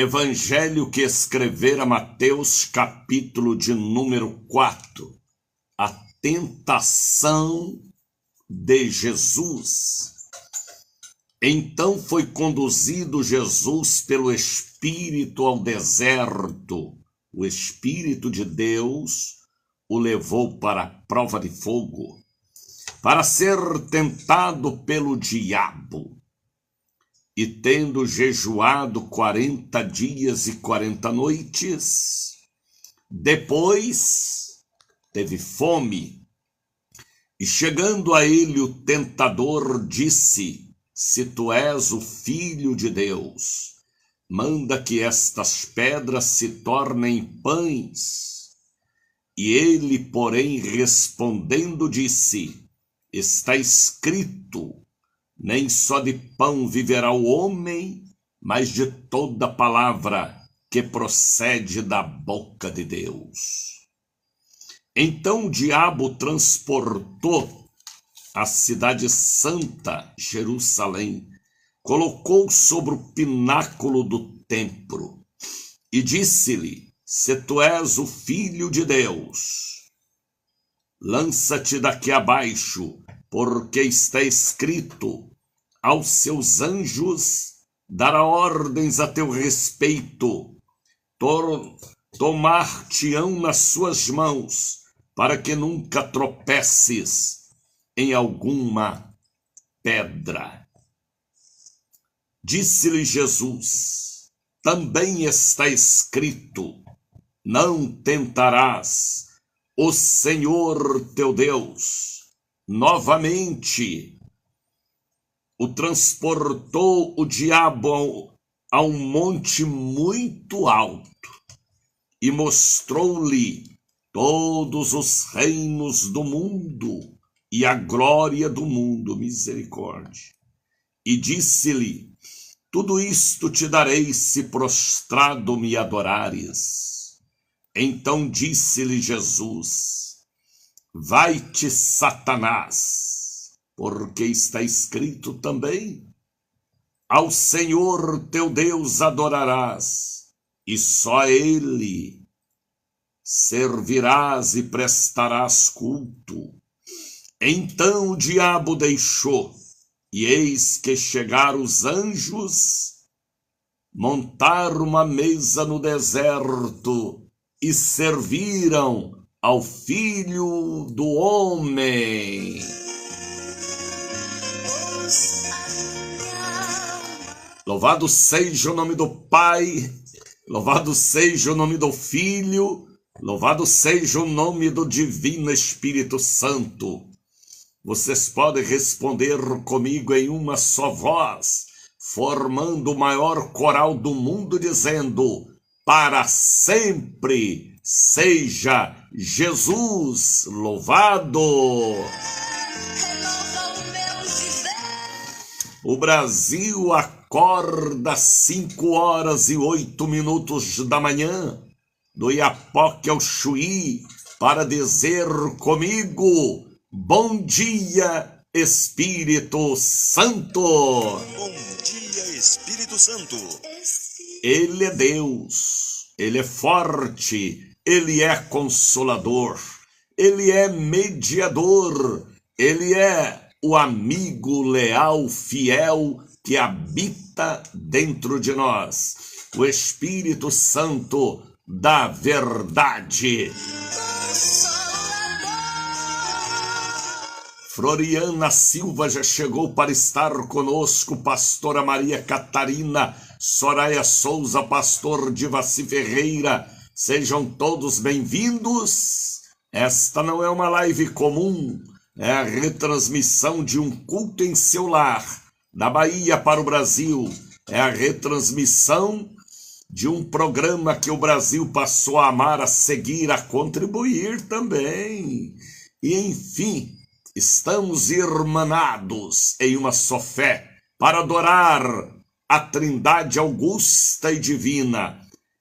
Evangelho que escrevera Mateus, capítulo de número 4. A tentação de Jesus. Então foi conduzido Jesus pelo Espírito ao deserto. O Espírito de Deus o levou para a prova de fogo, para ser tentado pelo diabo. E tendo jejuado 40 dias e 40 noites, depois teve fome. E chegando a ele o tentador disse: se tu és o Filho de Deus, manda que estas pedras se tornem pães. E ele, porém, respondendo, disse: está escrito, nem só de pão viverá o homem, mas de toda palavra que procede da boca de Deus. Então o diabo transportou a cidade santa, Jerusalém, colocou sobre o pináculo do templo e disse-lhe: se tu és o Filho de Deus, lança-te daqui abaixo, porque está escrito, aos seus anjos dará ordens a teu respeito, tomar-te-ão nas suas mãos, para que nunca tropeces em alguma pedra. Disse-lhe Jesus: também está escrito, não tentarás o Senhor teu Deus. Novamente o transportou o diabo a um monte muito alto e mostrou-lhe todos os reinos do mundo e a glória do mundo. Misericórdia. E disse-lhe: tudo isto te darei se prostrado me adorares. Então disse-lhe Jesus: vai-te, Satanás, porque está escrito também, ao Senhor teu Deus adorarás, e só a ele servirás e prestarás culto. Então o diabo deixou, e eis que chegaram os anjos, montaram uma mesa no deserto e serviram ao Filho do Homem. Louvado seja o nome do Pai, louvado seja o nome do Filho, louvado seja o nome do Divino Espírito Santo. Vocês podem responder comigo em uma só voz, formando o maior coral do mundo, dizendo: para sempre seja Jesus louvado. O Brasil acorda às 5h08 da manhã, do Iapoque ao Chuí, para dizer comigo: bom dia, Espírito Santo. Bom dia, Espírito Santo. Ele é Deus, Ele é forte, Ele é consolador, Ele é mediador, Ele é o amigo leal, fiel, que habita dentro de nós, o Espírito Santo da verdade. Floriana Silva já chegou para estar conosco, pastora Maria Catarina, Soraya Souza, pastor Divaci Ferreira, sejam todos bem-vindos. Esta não é uma live comum, é a retransmissão de um culto em seu lar, da Bahia para o Brasil, é a retransmissão de um programa que o Brasil passou a amar, a seguir, a contribuir também. E enfim, estamos irmanados em uma só fé para adorar a Trindade augusta e divina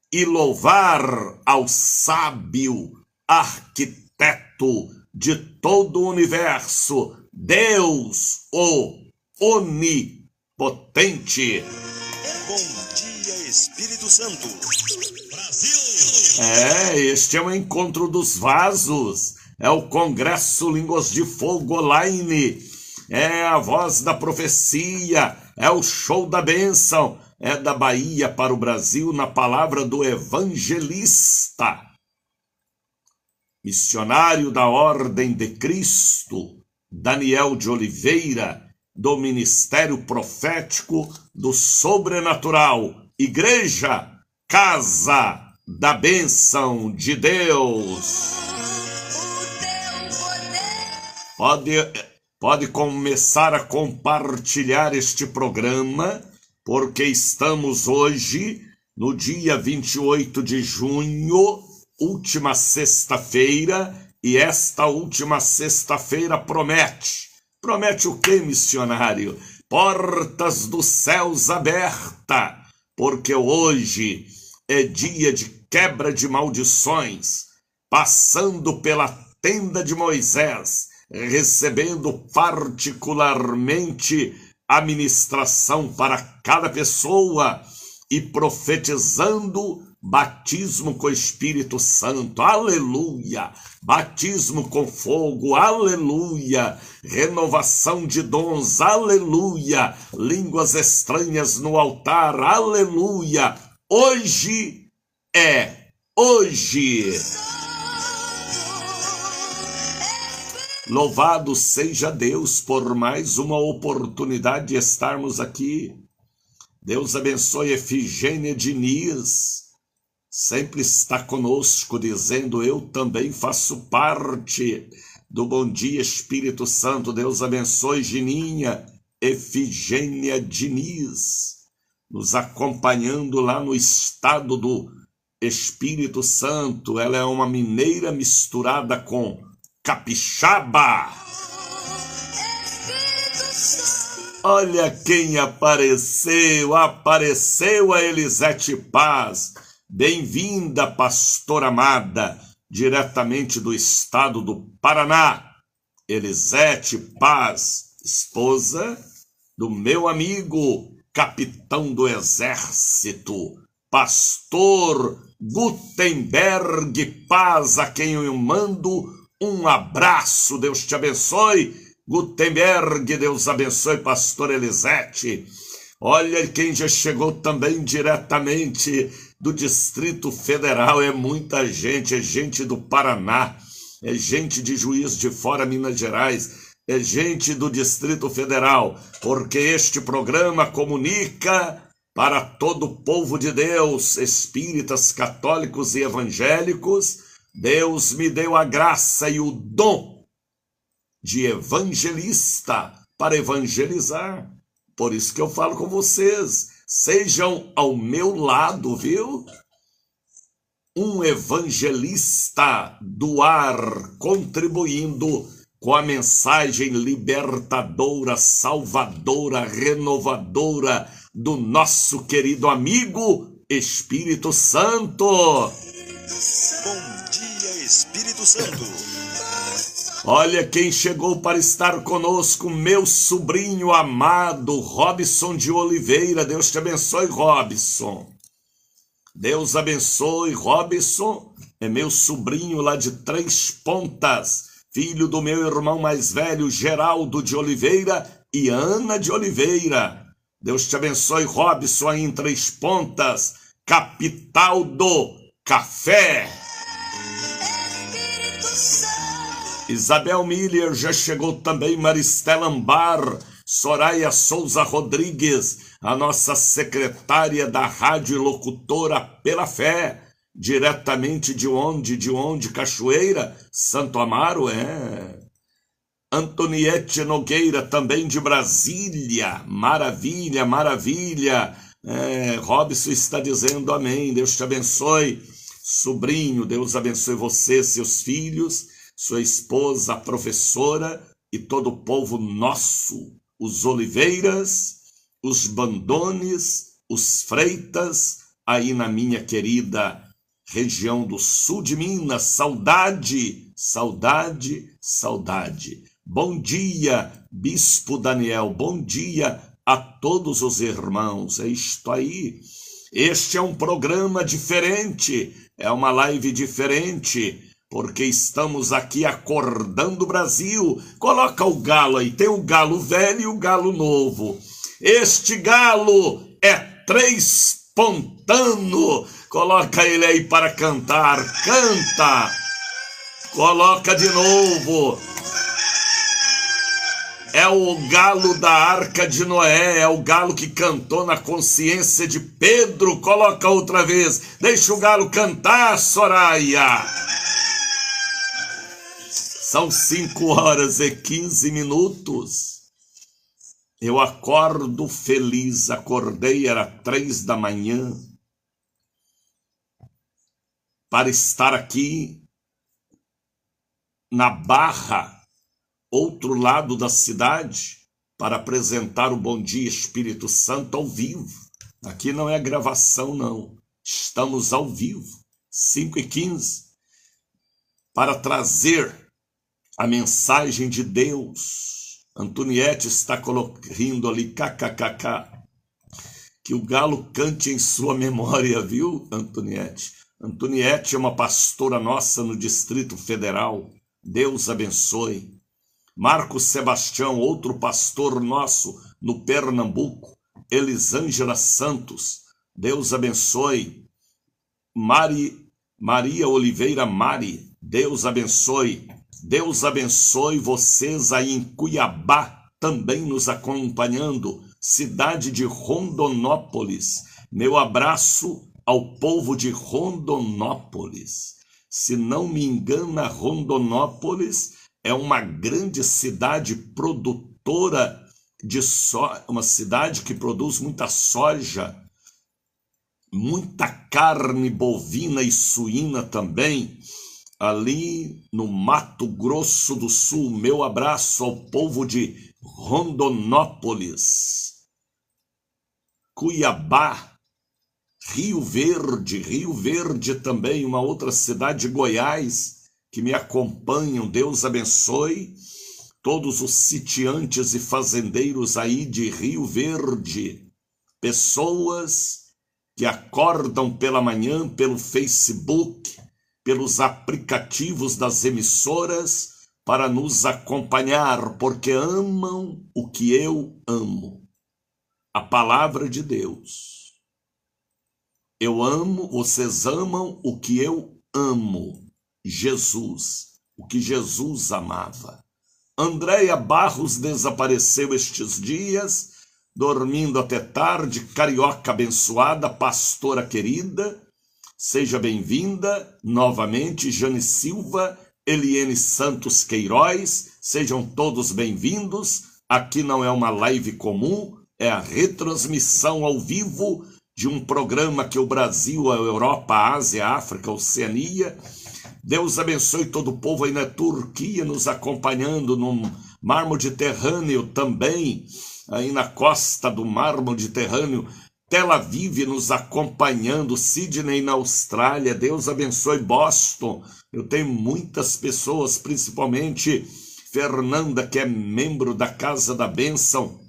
e louvar ao sábio arquiteto de todo o universo, Deus, o onipotente. Bom dia, Espírito Santo. Brasil! Este é o Encontro dos Vasos, é o Congresso Línguas de Fogo online, é a Voz da Profecia, é o Show da Bênção, é da Bahia para o Brasil na palavra do evangelista, missionário da Ordem de Cristo, Daniel de Oliveira, do Ministério Profético do Sobrenatural, Igreja, Casa da Bênção de Deus. Pode começar a compartilhar este programa, porque estamos hoje, no dia 28 de junho, última sexta-feira, e esta última sexta-feira promete. Promete o quê, missionário? Portas dos céus abertas, porque hoje é dia de quebra de maldições, passando pela tenda de Moisés, recebendo particularmente a ministração para cada pessoa e profetizando batismo com o Espírito Santo, aleluia, batismo com fogo, aleluia, renovação de dons, aleluia, línguas estranhas no altar, aleluia, hoje. Louvado seja Deus por mais uma oportunidade de estarmos aqui. Deus abençoe Efigênia Diniz, sempre está conosco, dizendo: eu também faço parte do Bom Dia Espírito Santo. Deus abençoe Gininha, Efigênia Diniz, nos acompanhando lá no estado do Espírito Santo. Ela é uma mineira misturada com capixaba. Olha quem apareceu a Elisete Paz. Bem-vinda, pastora amada, diretamente do estado do Paraná. Elisete Paz, esposa do meu amigo, capitão do exército, pastor Gutenberg Paz, a quem eu mando um abraço. Deus te abençoe, Gutenberg, Deus abençoe, pastor Elisete. Olha quem já chegou também diretamente do Distrito Federal, é muita gente, é gente do Paraná, é gente de Juiz de Fora, Minas Gerais, é gente do Distrito Federal, porque este programa comunica para todo o povo de Deus, espíritas, católicos e evangélicos. Deus me deu a graça e o dom de evangelista para evangelizar. Por isso que eu falo com vocês, sejam ao meu lado, viu? Um evangelista do ar, contribuindo com a mensagem libertadora, salvadora, renovadora do nosso querido amigo Espírito Santo. Bom dia, Espírito Santo. Olha quem chegou para estar conosco, meu sobrinho amado, Robson de Oliveira. Deus te abençoe, Robson. Deus abençoe, Robson. É meu sobrinho lá de Três Pontas, filho do meu irmão mais velho, Geraldo de Oliveira e Ana de Oliveira. Deus te abençoe, Robson, aí em Três Pontas, capital do café. Isabel Miller já chegou também, Maristela Ambar, Soraya Souza Rodrigues, a nossa secretária da rádio locutora pela fé, diretamente de onde? Cachoeira, Santo Amaro, Antoniette Nogueira, também de Brasília, maravilha, Robson está dizendo amém, Deus te abençoe, sobrinho, Deus abençoe você, seus filhos, sua esposa, a professora e todo o povo nosso, os Oliveiras, os Bandones, os Freitas, aí na minha querida região do sul de Minas. Saudade. Bom dia, Bispo Daniel, bom dia a todos os irmãos. É isto aí. Este é um programa diferente, é uma live diferente, porque estamos aqui acordando o Brasil. Coloca o galo aí, tem o galo velho e o galo novo. Este galo é Três-Pontano. Coloca ele aí para cantar. Canta. Coloca de novo. É o galo da Arca de Noé, é o galo que cantou na consciência de Pedro. Coloca outra vez. Deixa o galo cantar, Soraya. São 5h15. Eu acordo feliz, acordei, era 3 da manhã, para estar aqui na Barra, outro lado da cidade, para apresentar o Bom Dia Espírito Santo ao vivo. Aqui não é gravação, não. Estamos ao vivo, 5h15, para trazer a mensagem de Deus. Antoniette está rindo ali, kkkk. Que o galo cante em sua memória, viu, Antoniette? Antoniette é uma pastora nossa no Distrito Federal. Deus abençoe. Marcos Sebastião, outro pastor nosso no Pernambuco. Elisângela Santos, Deus abençoe. Maria Oliveira Mari, Deus abençoe. Deus abençoe vocês aí em Cuiabá, também nos acompanhando, cidade de Rondonópolis. Meu abraço ao povo de Rondonópolis. Se não me engano, Rondonópolis é uma grande cidade produtora de soja, uma cidade que produz muita soja, muita carne bovina e suína também, ali no Mato Grosso do Sul. Meu abraço ao povo de Rondonópolis. Cuiabá, Rio Verde também, uma outra cidade de Goiás, que me acompanham. Deus abençoe todos os sitiantes e fazendeiros aí de Rio Verde, pessoas que acordam pela manhã pelo Facebook, pelos aplicativos das emissoras, para nos acompanhar, porque amam o que eu amo, a palavra de Deus. Eu amo, vocês amam o que eu amo, Jesus, o que Jesus amava. Andréia Barros desapareceu estes dias, dormindo até tarde. Carioca abençoada, pastora querida, seja bem-vinda novamente. Jane Silva, Eliene Santos Queiroz, sejam todos bem-vindos. Aqui não é uma live comum, é a retransmissão ao vivo de um programa que o Brasil, a Europa, a Ásia, a África, a Oceania. Deus abençoe todo o povo aí na Turquia, nos acompanhando no Mar Mediterrâneo também, aí na costa do Mar Mediterrâneo. Tel Aviv nos acompanhando, Sydney na Austrália. Deus abençoe Boston. Eu tenho muitas pessoas, principalmente Fernanda, que é membro da Casa da Bênção,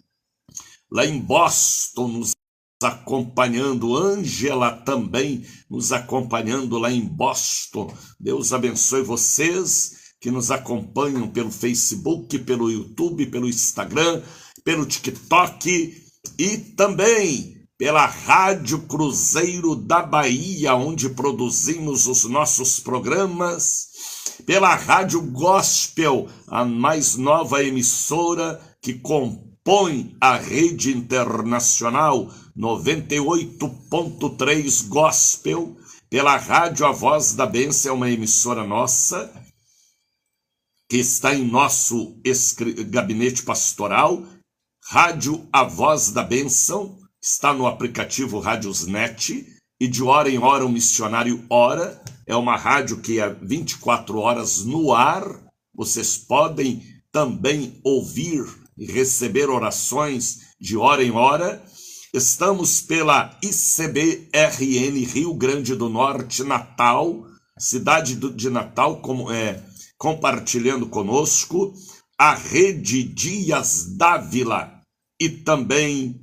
lá em Boston, nos acompanhando. Ângela também nos acompanhando lá em Boston. Deus abençoe vocês que nos acompanham pelo Facebook, pelo YouTube, pelo Instagram, pelo TikTok e também pela Rádio Cruzeiro da Bahia, onde produzimos os nossos programas, pela Rádio Gospel, a mais nova emissora que compõe a rede internacional 98.3 Gospel, pela Rádio A Voz da Bênção, é uma emissora nossa, que está em nosso gabinete pastoral. Rádio A Voz da Bênção está no aplicativo Rádiosnet, e de hora em hora o missionário ora. É uma rádio que é 24 horas no ar. Vocês podem também ouvir e receber orações de hora em hora. Estamos pela ICBRN Rio Grande do Norte, Natal, cidade de Natal, compartilhando conosco, a Rede Dias Dávila e também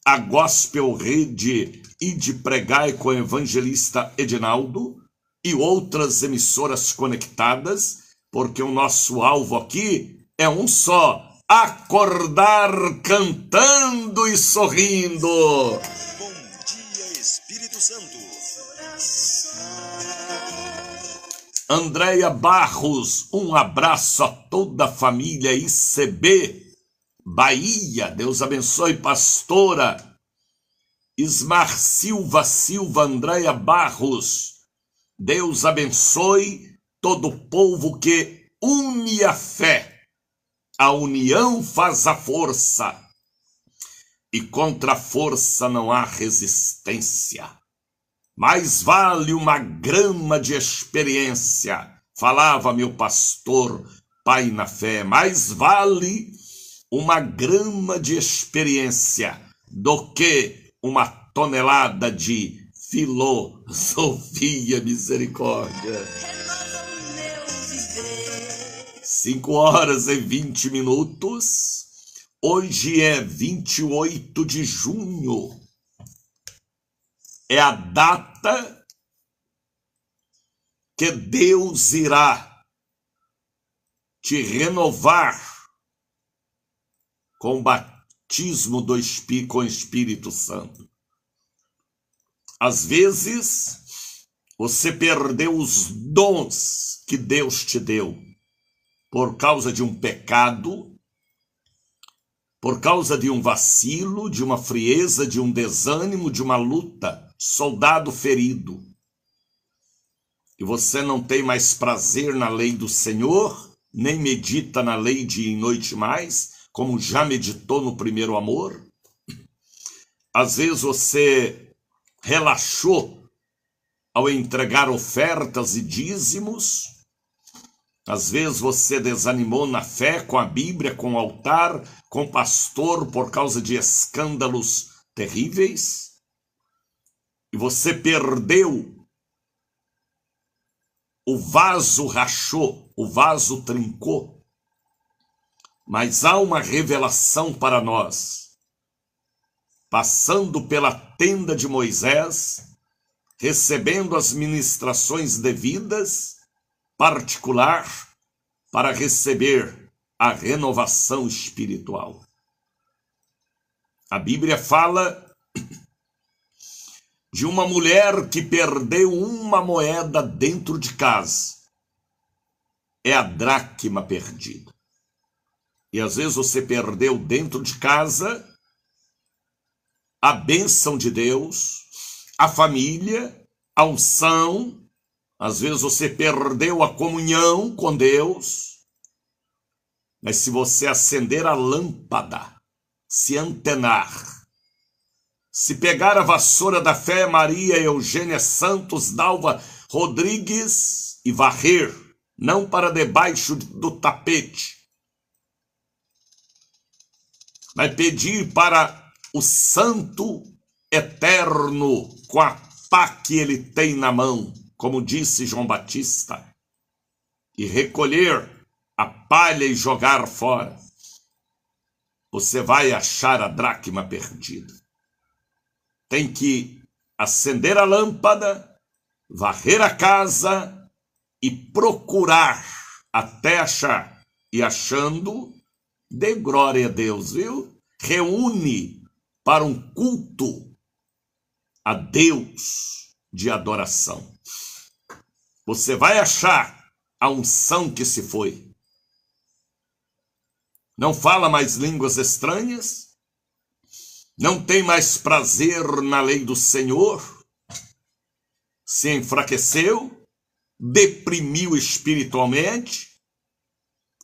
a Gospel Rede e de Pregai com o evangelista Edinaldo e outras emissoras conectadas, porque o nosso alvo aqui é um só: acordar cantando e sorrindo. Bom dia, Espírito Santo. Andréia Barros, um abraço a toda a família ICB, Bahia. Deus abençoe, pastora. Ismar Silva, Andréia Barros. Deus abençoe todo o povo que une a fé. A união faz a força. E contra a força não há resistência. Mais vale uma grama de experiência, falava meu pastor, pai na fé. Mais vale uma grama de experiência do que uma tonelada de filosofia. Misericórdia. 5h20. Hoje é 28 de junho. É a data que Deus irá te renovar com o batismo com o Espírito Santo. Às vezes, você perdeu os dons que Deus te deu por causa de um pecado, por causa de um vacilo, de uma frieza, de um desânimo, de uma luta, soldado ferido. E você não tem mais prazer na lei do Senhor, nem medita na lei dia e noite mais, como já meditou no primeiro amor. Às vezes você relaxou ao entregar ofertas e dízimos. Às vezes você desanimou na fé, com a Bíblia, com o altar, com o pastor, por causa de escândalos terríveis. E você perdeu. O vaso rachou, o vaso trincou. Mas há uma revelação para nós. Passando pela tenda de Moisés, recebendo as ministrações devidas, particular, para receber a renovação espiritual. A Bíblia fala de uma mulher que perdeu uma moeda dentro de casa. É a dracma perdida. E às vezes você perdeu dentro de casa a bênção de Deus, a família, a unção. Às vezes você perdeu a comunhão com Deus. Mas se você acender a lâmpada, se antenar, se pegar a vassoura da fé, Maria Eugênia Santos, Dalva Rodrigues, e varrer, não para debaixo do tapete, vai pedir para o Santo Eterno, com a pá que ele tem na mão, como disse João Batista, e recolher a palha e jogar fora, você vai achar a dracma perdida. Tem que acender a lâmpada, varrer a casa e procurar até achar. E achando, dê glória a Deus, viu? Reúne para um culto a Deus de adoração. Você vai achar a unção que se foi. Não fala mais línguas estranhas, não tem mais prazer na lei do Senhor, se enfraqueceu, deprimiu espiritualmente,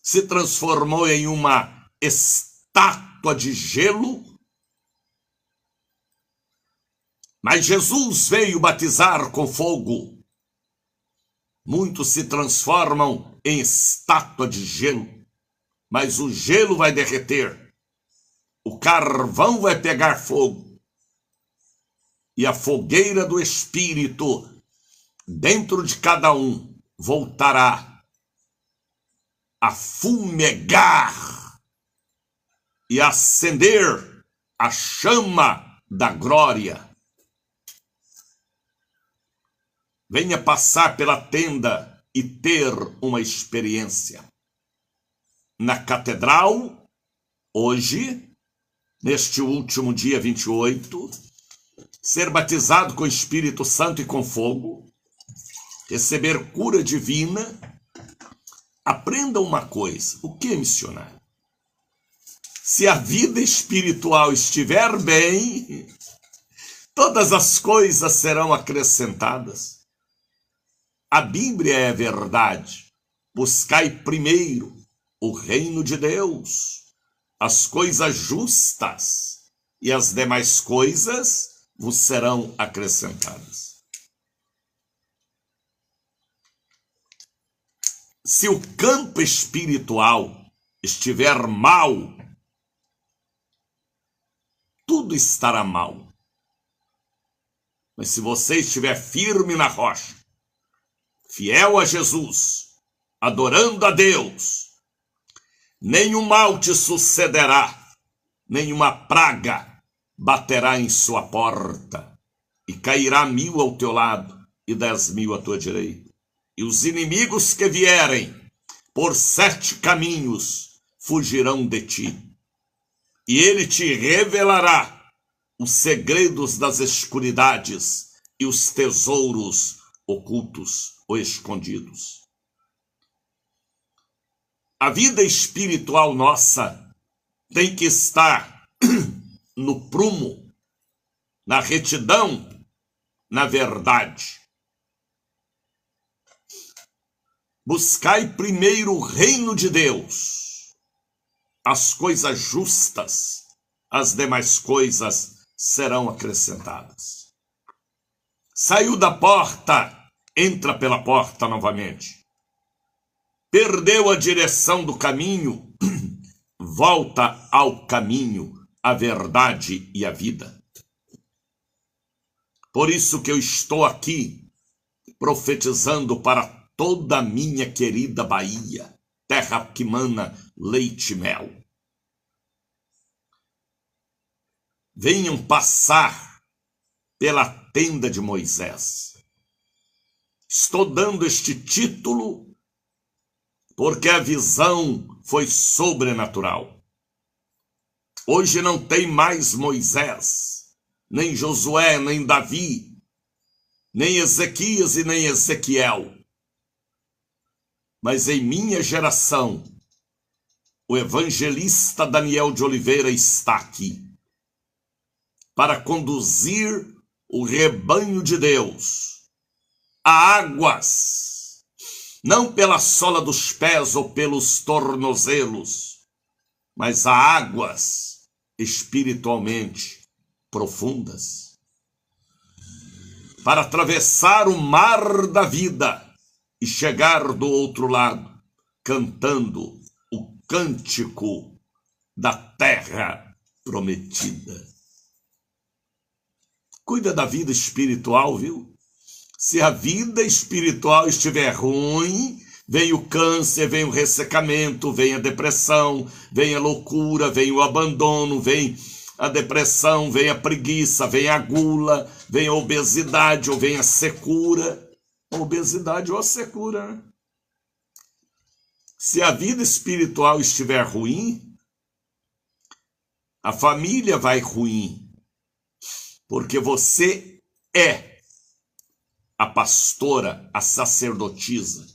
se transformou em uma estátua de gelo. Mas Jesus veio batizar com fogo. Muitos se transformam em estátua de gelo, mas o gelo vai derreter, o carvão vai pegar fogo, e a fogueira do Espírito dentro de cada um voltará a fumegar e acender a chama da glória. venha passar pela tenda e ter uma experiência. Na catedral, hoje, neste último dia 28, ser batizado com o Espírito Santo e com fogo, receber cura divina. Aprenda uma coisa: o que é missionário? Se a vida espiritual estiver bem, todas as coisas serão acrescentadas. A Bíblia é verdade. Buscai primeiro o reino de Deus, as coisas justas, e as demais coisas vos serão acrescentadas. Se o campo espiritual estiver mal, tudo estará mal. Mas se você estiver firme na rocha, fiel a Jesus, adorando a Deus, nenhum mal te sucederá, nenhuma praga baterá em sua porta, e cairá 1000 ao teu lado e 10.000 à tua direita. E os inimigos que vierem por 7 caminhos fugirão de ti. E ele te revelará os segredos das escuridades e os tesouros ocultos ou escondidos. A vida espiritual nossa tem que estar no prumo, na retidão, na verdade. Buscai primeiro o reino de Deus, as coisas justas, as demais coisas serão acrescentadas. Saiu da porta, entra pela porta novamente. Perdeu a direção do caminho, volta ao caminho, a verdade e a vida. Por isso que eu estou aqui profetizando para toda a minha querida Bahia, terra que mana leite e mel. Venham passar pela tenda de Moisés. Estou dando este título porque a visão foi sobrenatural. Hoje não tem mais Moisés, nem Josué, nem Davi, nem Ezequias e nem Ezequiel. Mas em minha geração, o evangelista Daniel de Oliveira está aqui para conduzir o rebanho de Deus a águas, não pela sola dos pés ou pelos tornozelos, mas a águas espiritualmente profundas, para atravessar o mar da vida e chegar do outro lado, cantando o cântico da terra prometida. Cuida da vida espiritual, viu? Se a vida espiritual estiver ruim, vem o câncer, vem o ressecamento, vem a depressão, vem a loucura, vem o abandono, vem a depressão, vem a preguiça, vem a gula, vem a obesidade ou vem a secura. Obesidade ou a secura, né? Se a vida espiritual estiver ruim, a família vai ruim, porque você é a pastora, a sacerdotisa.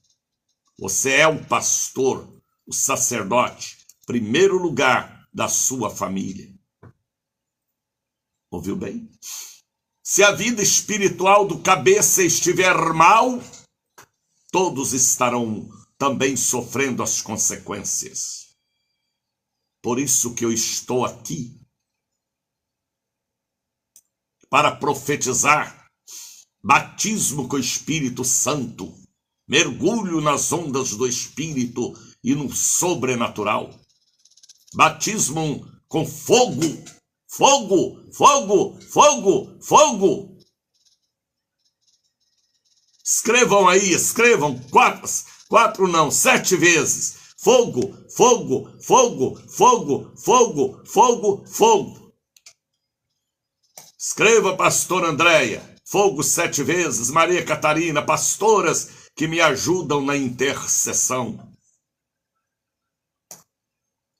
Você é o pastor, o sacerdote, primeiro lugar da sua família. Ouviu bem? Se a vida espiritual do cabeça estiver mal, todos estarão também sofrendo as consequências. Por isso que eu estou aqui, para profetizar batismo com o Espírito Santo, mergulho nas ondas do Espírito e no sobrenatural. Batismo com fogo. Fogo, fogo, fogo, fogo. Escrevam aí, escrevam 7 vezes. Fogo, fogo, fogo, fogo, fogo, fogo, fogo. Escreva, pastor Andréia. fogo 7 vezes, Maria Catarina, pastoras que me ajudam na intercessão.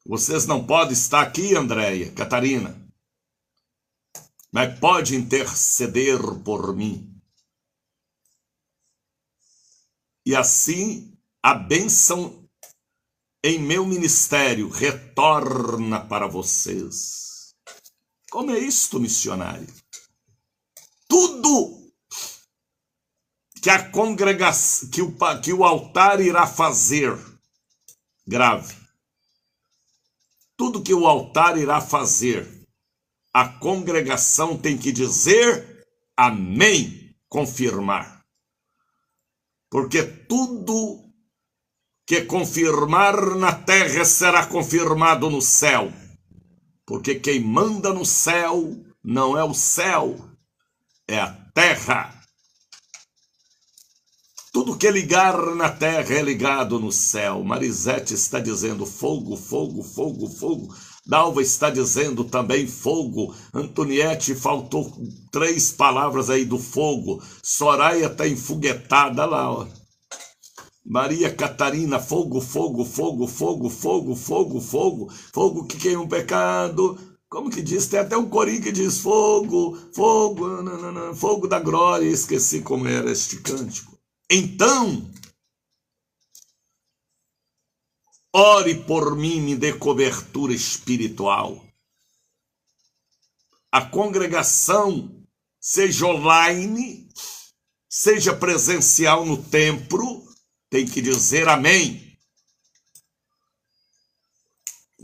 Vocês não podem estar aqui, Andréia, Catarina, mas pode interceder por mim. E assim a bênção em meu ministério retorna para vocês. Como é isto, missionário? Tudo que a congregação, que o altar irá fazer, grave. Tudo que o altar irá fazer, a congregação tem que dizer amém, confirmar. Porque tudo que confirmar na terra será confirmado no céu. Porque quem manda no céu não é o céu, é a terra. Tudo que ligar na terra é ligado no céu. Marisete está dizendo fogo, fogo, fogo, fogo. Dalva está dizendo também fogo. Antoniette, faltou 3 palavras aí do fogo. Soraya está enfoguetada lá, ó. Maria Catarina, fogo, fogo, fogo, fogo, fogo, fogo, fogo. Fogo que queima o pecado. Como que diz? Tem até um corinho que diz fogo, fogo, fogo da glória. Esqueci como era este cântico. Então, ore por mim, me dê cobertura espiritual. A congregação, seja online, seja presencial no templo, tem que dizer amém.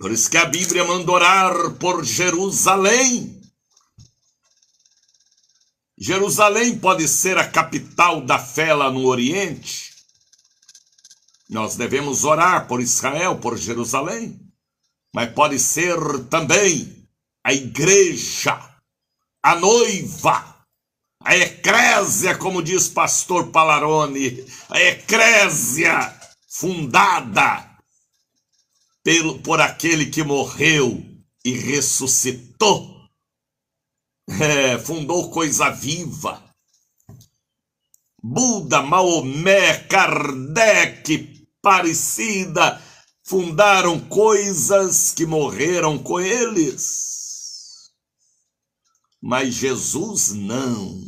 Por isso que a Bíblia manda orar por Jerusalém. Jerusalém pode ser a capital da fé lá no Oriente. Nós devemos orar por Israel, por Jerusalém. Mas pode ser também a igreja, a noiva, a eclésia, como diz pastor Palarone, a eclésia fundada por aquele que morreu e ressuscitou. Fundou coisa viva. Buda, Maomé, Kardec, Aparecida, fundaram coisas que morreram com eles. Mas Jesus não.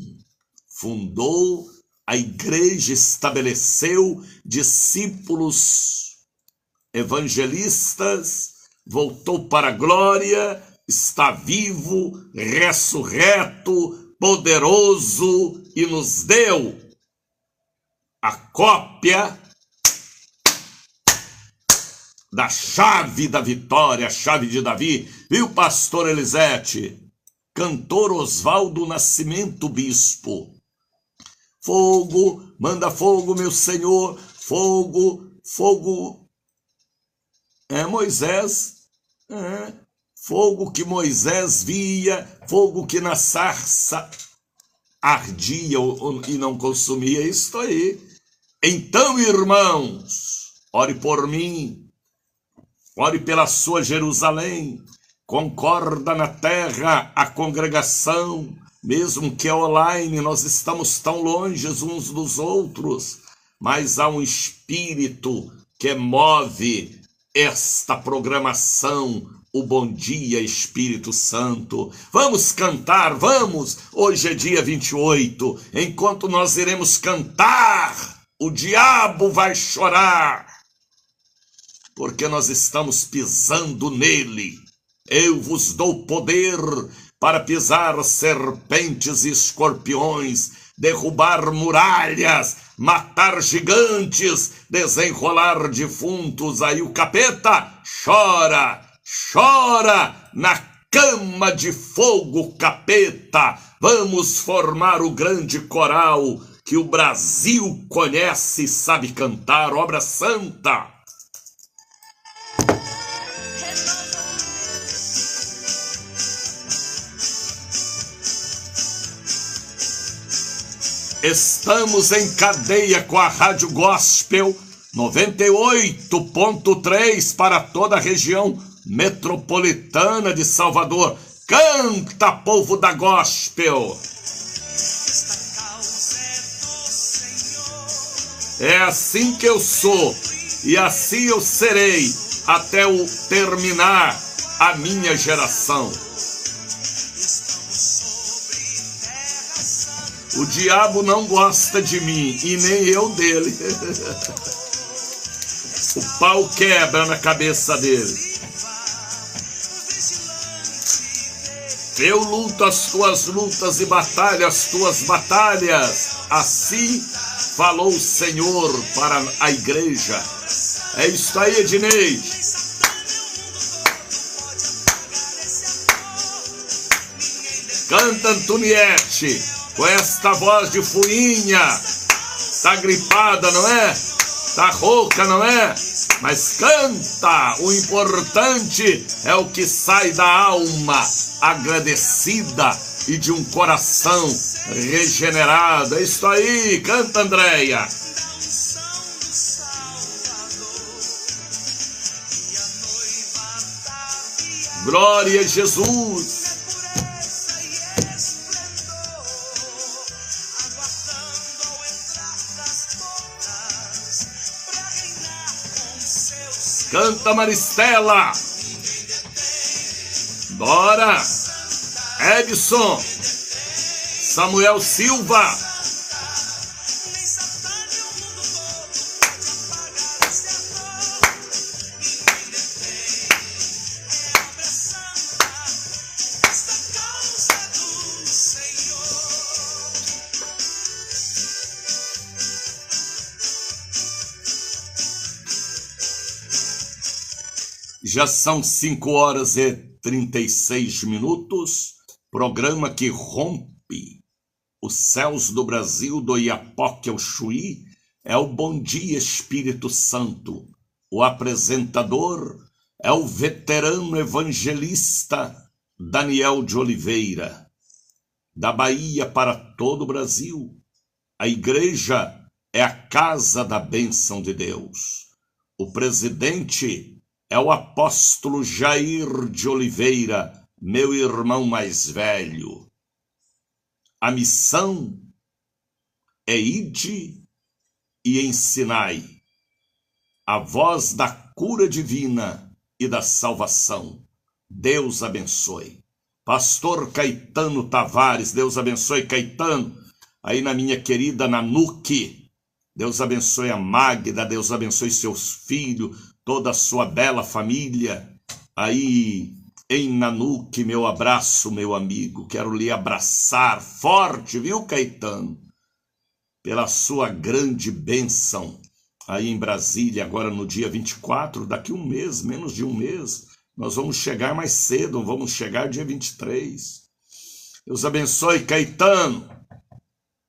Fundou a igreja, estabeleceu discípulos evangelistas, voltou para a glória, está vivo, ressurreto, poderoso e nos deu a cópia da chave da vitória, a chave de Davi. Viu, pastor Elisete? Cantor Oswaldo Nascimento Bispo. Fogo, manda fogo, meu Senhor, fogo, fogo. Moisés, fogo que Moisés via, fogo que na sarça ardia e não consumia. Isso aí. Então, irmãos, ore por mim, ore pela sua Jerusalém, concorda na terra a congregação, mesmo que é online, nós estamos tão longe uns dos outros, mas há um espírito que move esta programação. O bom dia, Espírito Santo. Vamos cantar, vamos! Hoje é dia 28. Enquanto nós iremos cantar, o diabo vai chorar, porque nós estamos pisando nele. Eu vos dou poder para pisar serpentes e escorpiões, derrubar muralhas, matar gigantes, desenrolar defuntos. Aí o capeta chora. Chora na cama de fogo, capeta. Vamos formar o grande coral que o Brasil conhece e sabe cantar, obra santa. Estamos em cadeia com a Rádio Gospel 98.3 para toda a região metropolitana de Salvador. Canta, povo da Gospel. Está É assim que eu sou e assim eu serei até o terminar a minha geração. O diabo não gosta de mim e nem eu dele. O pau quebra na cabeça dele. Eu luto as tuas lutas e batalho as tuas batalhas. Assim falou o Senhor para a igreja. É isso aí, Ednei. Canta, Antoniette, com esta voz de fuinha. Tá gripada, não é? Tá rouca, não é? Mas canta. O importante é o que sai da alma agradecida e de um coração regenerado. É isso aí. Canta, Andréia. Glória a Jesus. Canta, Maristela. Bora. Edson. Samuel Silva. Já são 5h36, programa que rompe os céus do Brasil, do Iapoque ao Chuí, é o Bom Dia Espírito Santo. O apresentador é o veterano evangelista Daniel de Oliveira. Da Bahia para todo o Brasil, a igreja é a casa da bênção de Deus. O presidente é o apóstolo Jair de Oliveira, meu irmão mais velho. A missão é ide e ensinai, a voz da cura divina e da salvação. Deus abençoe. Pastor Caetano Tavares, Deus abençoe, Caetano, aí na minha querida Nanuque. Deus abençoe a Magda, Deus abençoe seus filhos, toda a sua bela família, aí em Nanuque. Meu abraço, meu amigo, quero lhe abraçar forte, viu, Caetano? Pela sua grande bênção, aí em Brasília, agora no dia 24, daqui um mês, menos de um mês, nós vamos chegar mais cedo, vamos chegar dia 23. Deus abençoe, Caetano,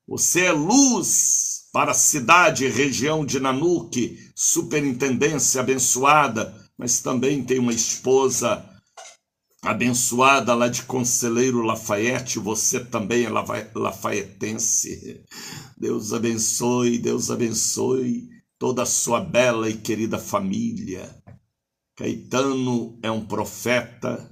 você é luz para a cidade e região de Nanuque, superintendência abençoada, mas também tem uma esposa abençoada lá de Conselheiro Lafayette, você também é lafaietense. Deus abençoe toda a sua bela e querida família. Caetano é um profeta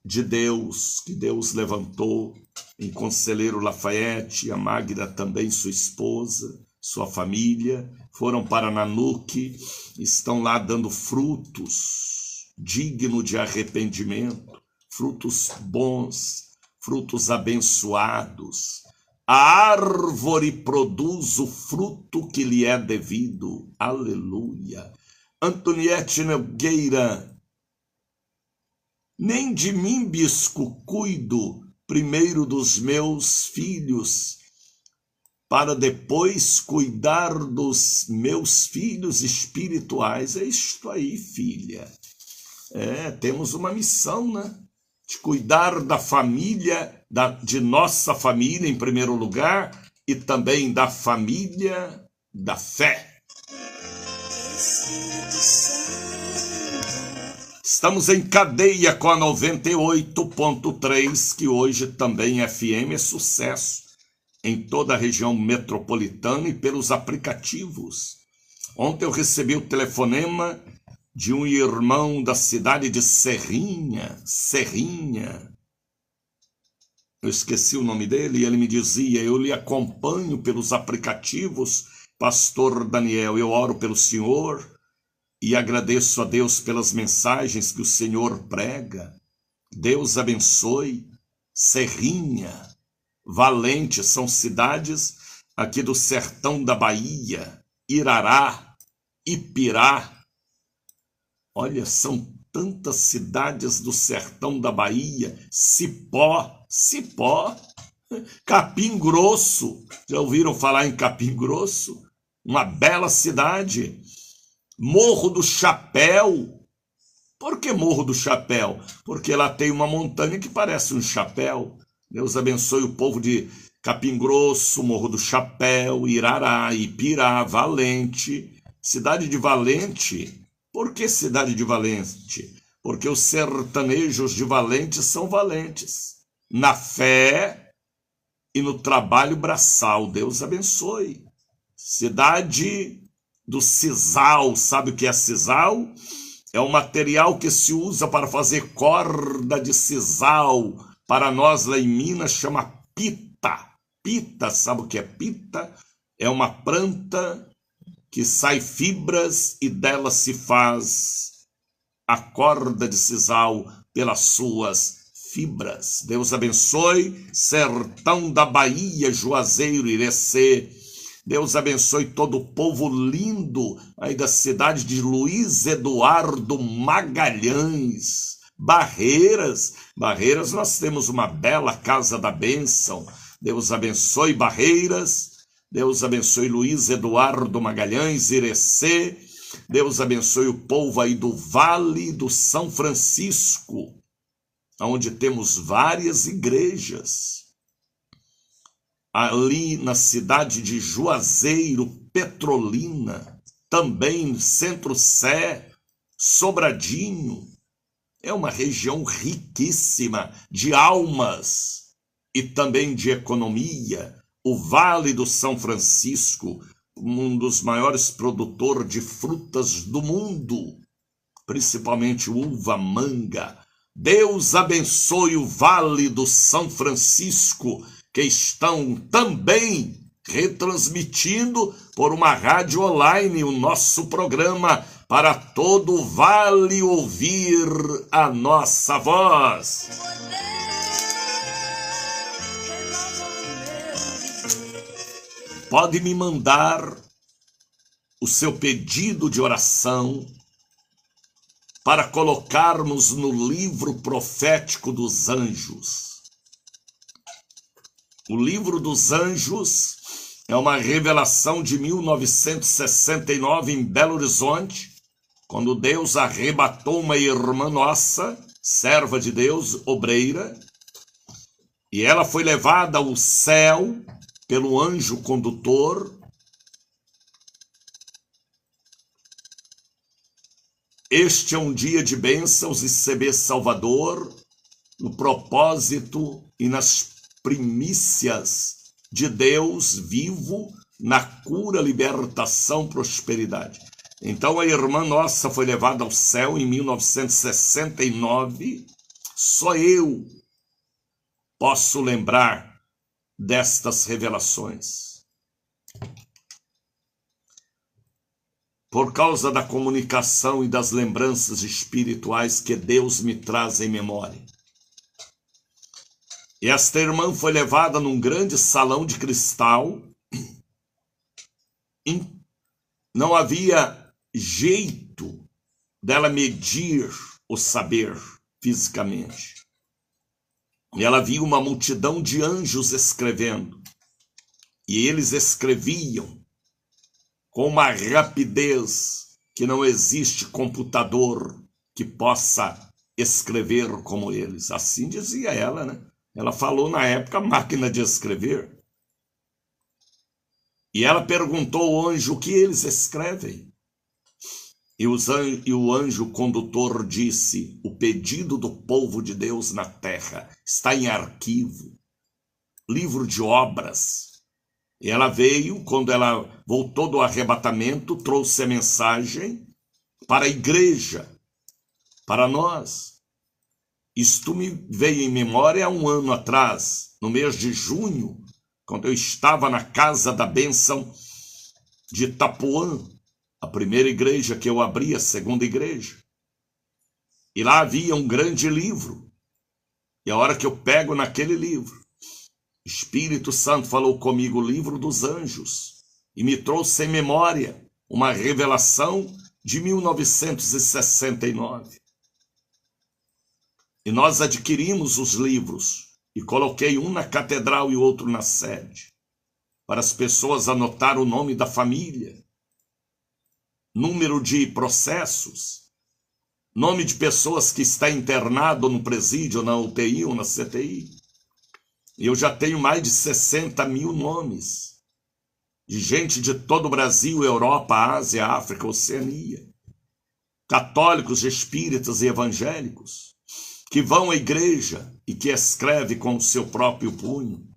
de Deus, que Deus levantou em Conselheiro Lafayette. A Magda também, sua esposa, sua família, foram para Nanuque, estão lá dando frutos dignos de arrependimento, frutos bons, frutos abençoados. A árvore produz o fruto que lhe é devido. Aleluia. Antoniette Nogueira, nem de mim, bispo, cuido primeiro dos meus filhos, para depois cuidar dos meus filhos espirituais. É isto aí, filha. Temos uma missão, né? De cuidar da família, de nossa família em primeiro lugar, e também da família da fé. Estamos em cadeia com a 98.3, que hoje também FM é sucesso em toda a região metropolitana e pelos aplicativos. Ontem eu recebi o telefonema de um irmão da cidade de Serrinha. Eu esqueci o nome dele e ele me dizia: eu lhe acompanho pelos aplicativos pastor Daniel. Eu oro pelo senhor e agradeço a Deus pelas mensagens que o senhor prega. Deus abençoe. Serrinha, Valente, são cidades aqui do sertão da Bahia. Irará, Ipirá. Olha, são tantas cidades do sertão da Bahia. Cipó, Capim Grosso. Já ouviram falar em Capim Grosso? Uma bela cidade. Morro do Chapéu. Por que Morro do Chapéu? Porque lá tem uma montanha que parece um chapéu. Deus abençoe o povo de Capim Grosso, Morro do Chapéu, Irará, Ipirá, Valente. Cidade de Valente. Por que cidade de Valente? Porque os sertanejos de Valente são valentes. Na fé e no trabalho braçal. Deus abençoe. Cidade do sisal. Sabe o que é sisal? É um material que se usa para fazer corda de sisal. Para nós lá em Minas chama pita. Pita, sabe o que é pita? É uma planta que sai fibras e dela se faz a corda de sisal pelas suas fibras. Deus abençoe, sertão da Bahia, Juazeiro, Irecê. Deus abençoe todo o povo lindo aí da cidade de Luiz Eduardo Magalhães. Barreiras, nós temos uma bela casa da bênção. Deus abençoe Barreiras. Deus abençoe Luiz Eduardo Magalhães, Irecê. Deus abençoe o povo aí do Vale do São Francisco, onde temos várias igrejas. Ali na cidade de Juazeiro, Petrolina, também Centro-Sé, Sobradinho. É uma região riquíssima de almas e também de economia. O Vale do São Francisco, um dos maiores produtores de frutas do mundo, principalmente uva, manga. Deus abençoe o Vale do São Francisco, que estão também retransmitindo por uma rádio online o nosso programa para todo o Vale ouvir a nossa voz. Pode me mandar o seu pedido de oração para colocarmos no livro profético dos anjos. O livro dos anjos é uma revelação de 1969 em Belo Horizonte, quando Deus arrebatou uma irmã nossa, serva de Deus, obreira, e ela foi levada ao céu pelo anjo condutor. Este é um dia de bênçãos e CB Salvador, no propósito e nas primícias de Deus vivo, na cura, libertação, prosperidade. Então a irmã nossa foi levada ao céu em 1969. Só eu posso lembrar destas revelações. Por causa da comunicação e das lembranças espirituais que Deus me traz em memória. E esta irmã foi levada num grande salão de cristal. Não havia jeito dela medir o saber fisicamente. E ela viu uma multidão de anjos escrevendo. E eles escreviam com uma rapidez que não existe computador que possa escrever como eles. Assim dizia ela, né? Ela falou na época máquina de escrever. E ela perguntou ao anjo o que eles escrevem. E o anjo condutor disse: o pedido do povo de Deus na terra está em arquivo, livro de obras. E ela veio, quando ela voltou do arrebatamento, trouxe a mensagem para a igreja, para nós. Isto me veio em memória há um ano atrás, no mês de junho, quando eu estava na casa da bênção de Itapuã, a primeira igreja que eu abri, a segunda igreja. E lá havia um grande livro. E a hora que eu pego naquele livro, Espírito Santo falou comigo, o livro dos anjos, e me trouxe em memória uma revelação de 1969. E nós adquirimos os livros e coloquei um na catedral e outro na sede, para as pessoas anotar o nome da família, número de processos, nome de pessoas que está internado no presídio, na UTI ou na CTI. E eu já tenho mais de 60 mil nomes, de gente de todo o Brasil, Europa, Ásia, África, Oceania, católicos, espíritas e evangélicos, que vão à igreja e que escreve com o seu próprio punho.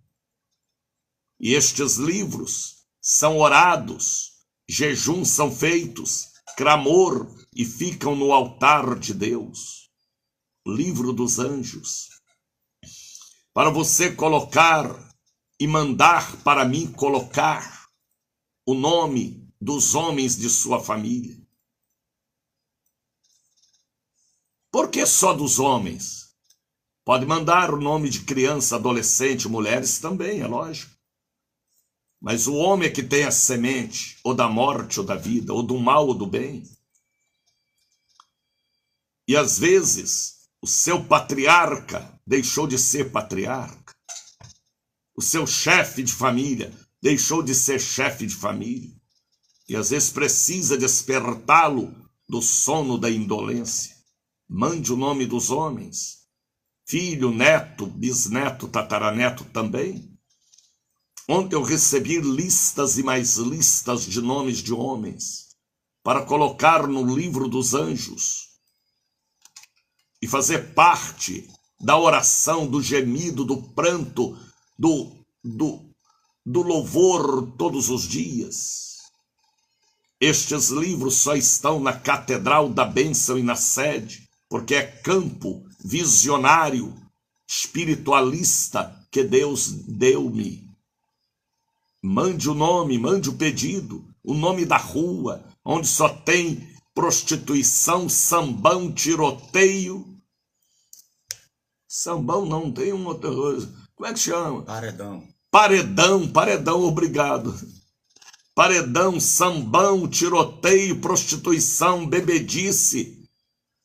E estes livros são orados, jejuns são feitos, clamor, e ficam no altar de Deus. Livro dos anjos. Para você colocar e mandar para mim colocar o nome dos homens de sua família. Por que só dos homens? Pode mandar o nome de criança, adolescente, mulheres também, é lógico. Mas o homem é que tem a semente, ou da morte ou da vida, ou do mal ou do bem. E às vezes, o seu patriarca deixou de ser patriarca. O seu chefe de família deixou de ser chefe de família. E às vezes precisa despertá-lo do sono da indolência. Mande o nome dos homens. Filho, neto, bisneto, tataraneto também. Ontem eu recebi listas e mais listas de nomes de homens para colocar no livro dos anjos e fazer parte da oração, do gemido, do pranto, do louvor todos os dias. Estes livros só estão na Catedral da Bênção e na sede, porque é campo visionário, espiritualista que Deus deu-me. Mande o nome, mande o pedido, o nome da rua, onde só tem prostituição, sambão, tiroteio. Sambão não, tem uma outra coisa. Como é que chama? Paredão. Paredão, obrigado. Paredão, sambão, tiroteio, prostituição, bebedice.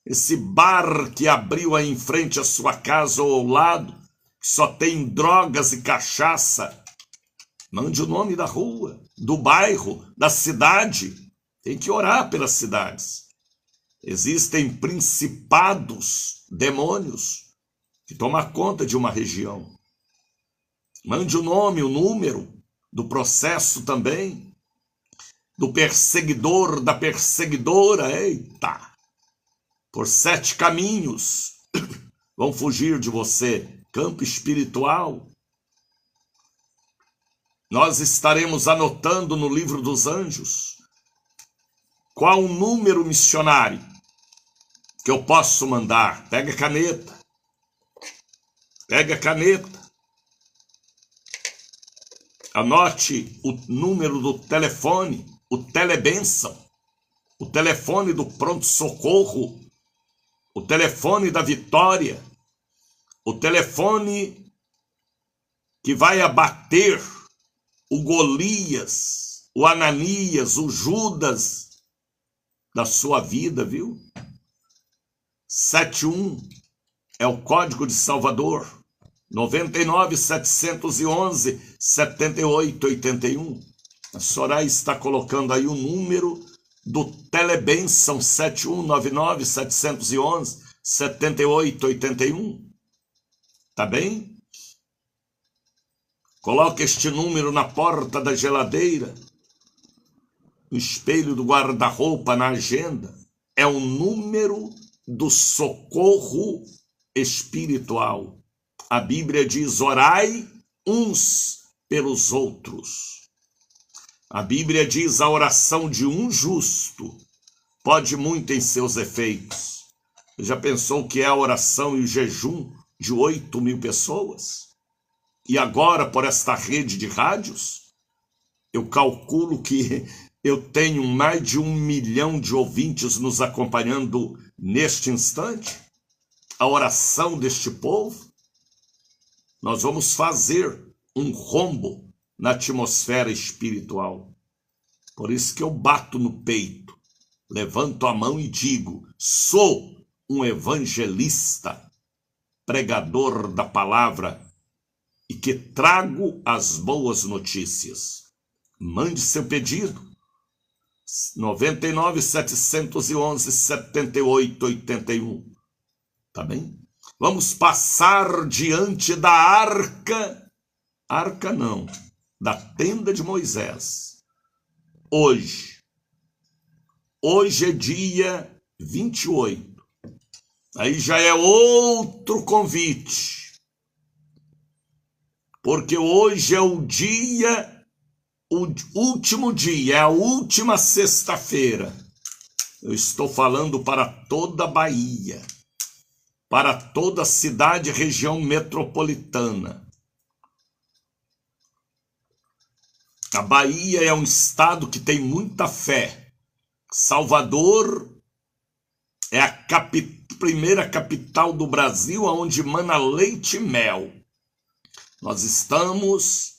Esse bar que abriu aí em frente à sua casa ou ao lado, que só tem drogas e cachaça. Mande o nome da rua, do bairro, da cidade. Tem que orar pelas cidades. Existem principados, demônios, que tomam conta de uma região. Mande o nome, o número do processo também, do perseguidor, da perseguidora. Eita! Por 7 caminhos vão fugir de você. Campo espiritual. Nós estaremos anotando no livro dos anjos qual o número missionário que eu posso mandar. Pega a caneta. Pega a caneta. Anote o número do telefone, o telebênção, o telefone do pronto-socorro, o telefone da vitória, o telefone que vai abater o Golias, o Ananias, o Judas da sua vida, viu? 71 é o código de Salvador. 99-711-7881. A Soraya está colocando aí o número do Telebênção 7199-711-7881. Tá bem? Coloque este número na porta da geladeira, no espelho do guarda-roupa, na agenda. É o número do socorro espiritual. A Bíblia diz: orai uns pelos outros. A Bíblia diz: a oração de um justo pode muito em seus efeitos. Você já pensou que é a oração e o jejum de 8.000 pessoas? E agora, por esta rede de rádios, eu calculo que eu tenho mais de 1 milhão de ouvintes nos acompanhando neste instante, a oração deste povo. Nós vamos fazer um rombo na atmosfera espiritual. Por isso que eu bato no peito, levanto a mão e digo: sou um evangelista, pregador da palavra e que trago as boas notícias. Mande seu pedido. 99 711 78 81. Tá bem? Vamos passar diante da arca não, da tenda de Moisés. Hoje é dia 28. Aí já é outro convite. Porque hoje é o último dia, é a última sexta-feira. Eu estou falando para toda a Bahia, para toda a cidade e região metropolitana. A Bahia é um estado que tem muita fé. Salvador é a primeira capital do Brasil, onde mana leite e mel. Nós estamos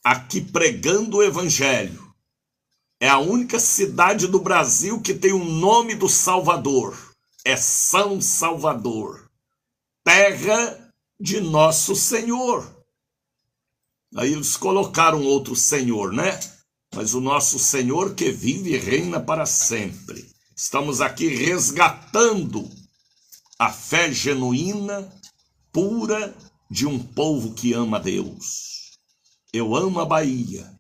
aqui pregando o evangelho. É a única cidade do Brasil que tem o nome do Salvador. É São Salvador, terra de nosso Senhor. Aí eles colocaram outro Senhor, né? Mas o nosso Senhor que vive e reina para sempre. Estamos aqui resgatando a fé genuína, pura, de um povo que ama Deus. Eu amo a Bahia.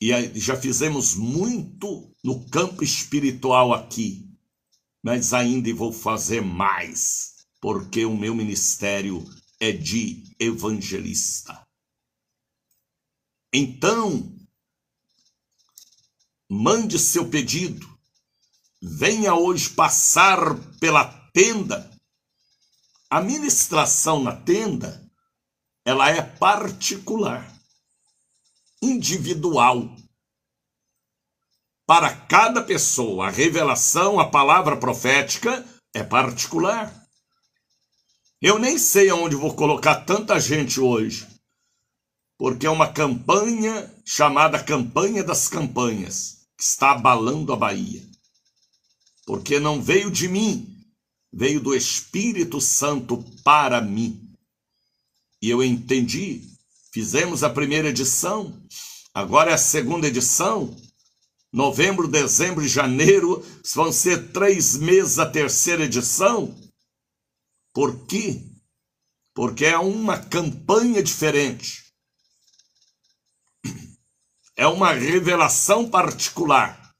E já fizemos muito no campo espiritual aqui, mas ainda vou fazer mais, porque o meu ministério é de evangelista. Então, mande seu pedido. Venha hoje passar pela tenda. A ministração na tenda, ela é particular, individual. Para cada pessoa, a revelação, a palavra profética é particular. Eu nem sei aonde vou colocar tanta gente hoje, porque é uma campanha chamada Campanha das Campanhas, que está abalando a Bahia. Porque não veio de mim, veio do Espírito Santo para mim. E eu entendi, fizemos a primeira edição, agora é a segunda edição, novembro, dezembro e janeiro, vão ser 3 meses a terceira edição. Por quê? Porque é uma campanha diferente. É uma revelação particular.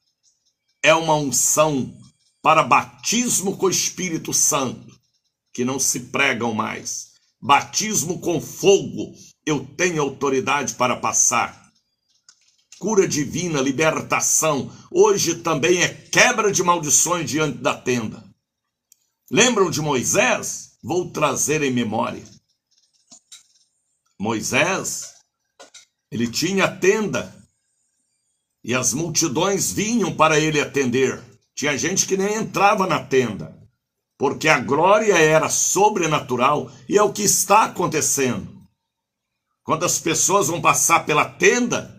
É uma unção para batismo com o Espírito Santo, que não se pregam mais. Batismo com fogo, eu tenho autoridade para passar. Cura divina, libertação. Hoje também é quebra de maldições diante da tenda. Lembram de Moisés? Vou trazer em memória. Moisés, ele tinha tenda e as multidões vinham para ele atender. Tinha gente que nem entrava na tenda, porque a glória era sobrenatural e é o que está acontecendo. Quando as pessoas vão passar pela tenda,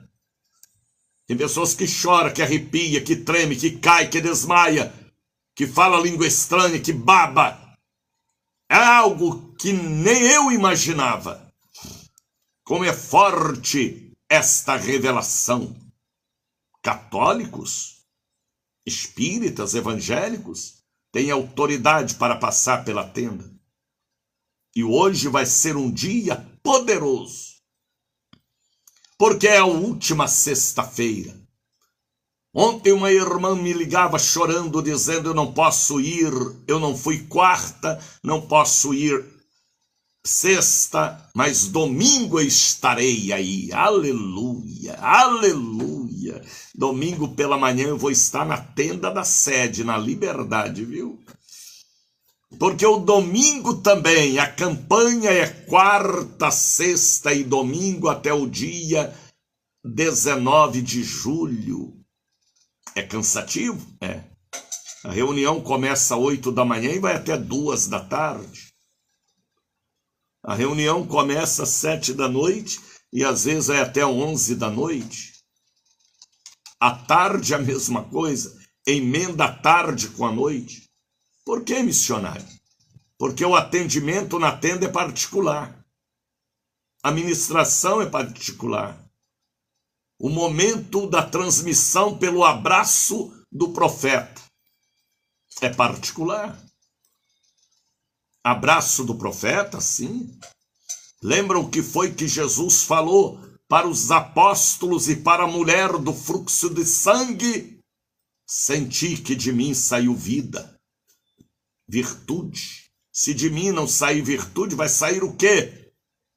tem pessoas que choram, que arrepia, que treme, que cai, que desmaia, que fala língua estranha, que baba. É algo que nem eu imaginava. Como é forte esta revelação. Católicos, espíritas, evangélicos, têm autoridade para passar pela tenda. E hoje vai ser um dia poderoso, porque é a última sexta-feira. Ontem uma irmã me ligava chorando, dizendo: eu não posso ir, eu não fui quarta, não posso ir sexta, mas domingo eu estarei aí. Aleluia, aleluia. Domingo pela manhã eu vou estar na tenda da sede, na Liberdade, viu? Porque o domingo também, a campanha é quarta, sexta e domingo até o dia 19 de julho. É cansativo? É. A reunião começa às 8 da manhã e vai até 2 da tarde. A reunião começa às 7 da noite e às vezes é até 11 da noite. À tarde a mesma coisa, emenda a tarde com a noite. Por que, missionário? Porque o atendimento na tenda é particular. A ministração é particular. O momento da transmissão pelo abraço do profeta é particular. Abraço do profeta, sim. Lembra o que foi que Jesus falou para os apóstolos e para a mulher do fluxo de sangue? Senti que de mim saiu vida, virtude. Se de mim não sair virtude, vai sair o quê?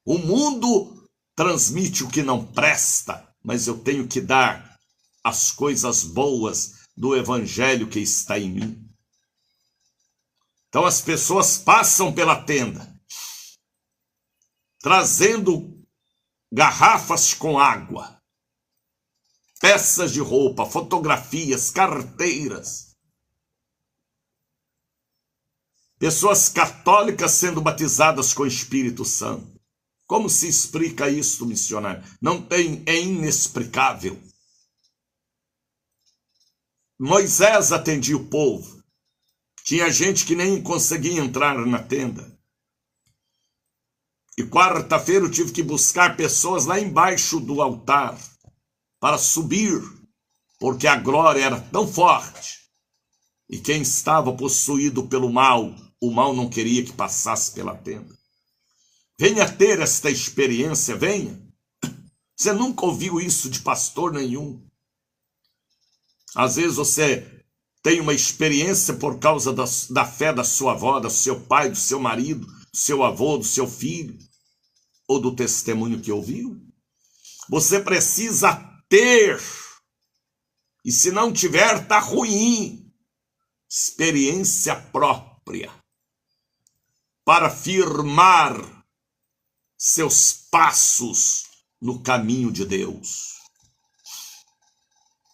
O mundo transmite o que não presta, mas eu tenho que dar as coisas boas do evangelho que está em mim. Então as pessoas passam pela tenda, trazendo garrafas com água, peças de roupa, fotografias, carteiras. Pessoas católicas sendo batizadas com o Espírito Santo. Como se explica isso, missionário? Não tem, é inexplicável. Moisés atendia o povo. Tinha gente que nem conseguia entrar na tenda. E quarta-feira eu tive que buscar pessoas lá embaixo do altar para subir, porque a glória era tão forte. E quem estava possuído pelo mal, o mal não queria que passasse pela tenda. Venha ter esta experiência, venha. Você nunca ouviu isso de pastor nenhum. Às vezes você tem uma experiência por causa da fé da sua avó, do seu pai, do seu marido, do seu avô, do seu filho, ou do testemunho que ouviu. Você precisa ter, e se não tiver, tá ruim, experiência própria, para firmar seus passos no caminho de Deus.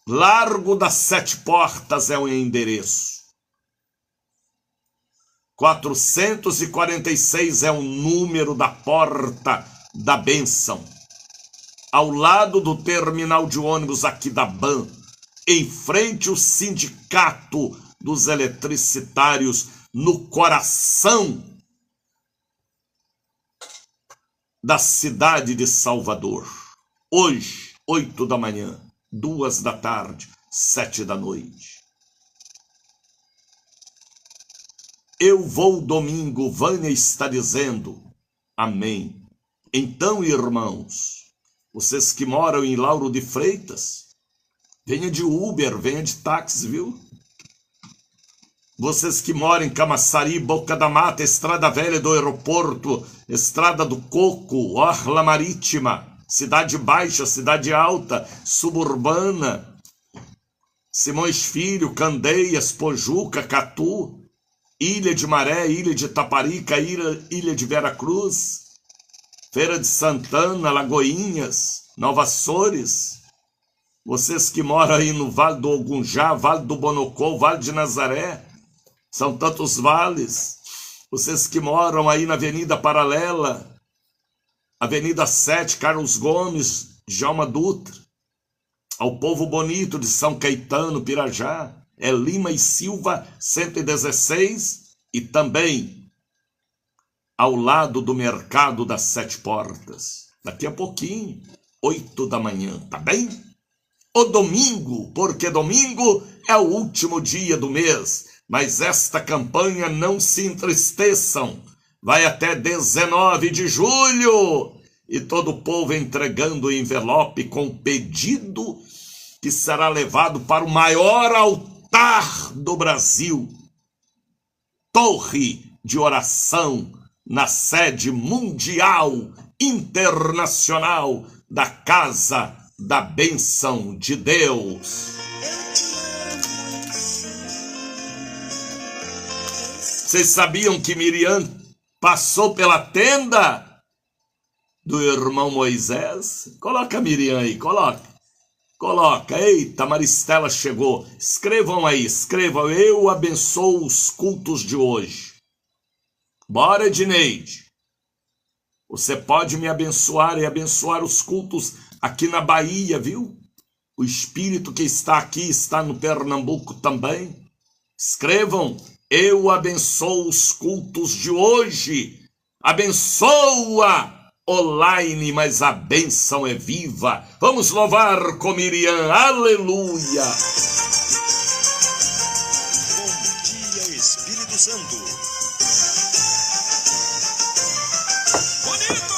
Largo das 7 portas é o endereço. 446 é o número da porta da bênção. Ao lado do terminal de ônibus aqui da BAN, em frente ao sindicato dos eletricitários, no coração da cidade de Salvador. Hoje, 8 da manhã, 2 da tarde, 7 da noite. Eu vou domingo, Vânia está dizendo. Amém. Então, irmãos, vocês que moram em Lauro de Freitas, venha de Uber, venha de táxi, viu? Vocês que moram em Camaçari, Boca da Mata, Estrada Velha do Aeroporto, Estrada do Coco, Orla Marítima, Cidade Baixa, Cidade Alta, Suburbana, Simões Filho, Candeias, Pojuca, Catu, Ilha de Maré, Ilha de Taparica, Ilha de Veracruz, Feira de Santana, Lagoinhas, Nova Açores, vocês que moram aí no Vale do Ogunjá, Vale do Bonocô, Vale de Nazaré, são tantos vales, vocês que moram aí na Avenida Paralela, Avenida 7, Carlos Gomes, Djalma Dutra, ao povo bonito de São Caetano, Pirajá, é Lima e Silva, 116, e também ao lado do Mercado das 7 Portas. Daqui a pouquinho, 8 da manhã, tá bem? O domingo, porque domingo é o último dia do mês, mas esta campanha, não se entristeçam, vai até 19 de julho, e todo o povo entregando o envelope com pedido que será levado para o maior altar do Brasil, torre de oração na sede mundial, internacional da Casa da Bênção de Deus. Vocês sabiam que Miriam passou pela tenda do irmão Moisés. Coloca a Miriam aí, coloca. Eita, Maristela chegou. Escrevam aí, escrevam. Eu abençoo os cultos de hoje. Bora, Edneide. Você pode me abençoar e abençoar os cultos aqui na Bahia, viu? O espírito que está aqui está no Pernambuco também. Escrevam. Eu abençoo os cultos de hoje. Abençoa online, mas a bênção é viva. Vamos louvar com Miriam. Aleluia. Bom dia, Espírito Santo. Bonito.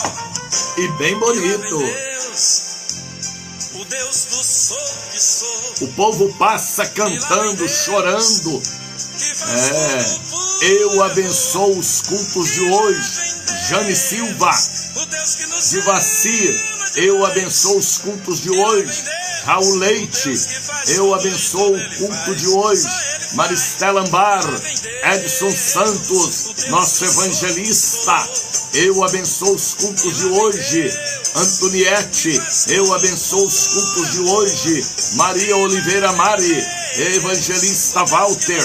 E bem bonito. O Deus do sou que sou. O povo passa cantando, chorando. Eu abençoo os cultos de hoje. Jane Silva, de Vaci, eu abençoo os cultos de hoje. Raul Leite, eu abençoo o culto de hoje. Maristela Ambar, Edson Santos, nosso evangelista, eu abençoo os cultos de hoje. Antoniette, eu abençoo os cultos de hoje. Maria Oliveira Mari, evangelista Walter,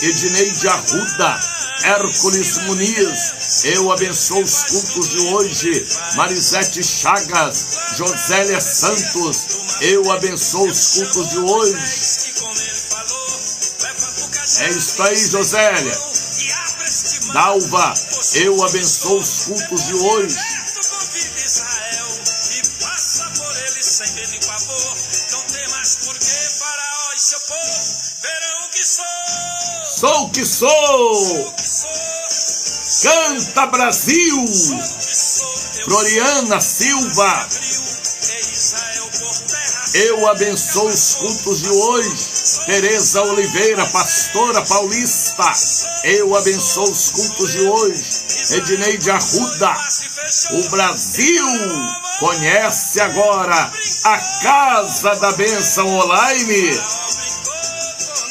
Edneide Arruda, Hércules Muniz, eu abençoo os cultos de hoje. Marisete Chagas, Josélia Santos, eu abençoo os cultos de hoje. É isso aí, Josélia. Dalva, eu abençoo os cultos de hoje. Sou o que sou. Canta Brasil. Floriana Silva, eu abençoo os cultos de hoje. Tereza Oliveira, pastora paulista, eu abençoo os cultos de hoje. Edneide Arruda, o Brasil conhece agora a Casa da Bênção Online.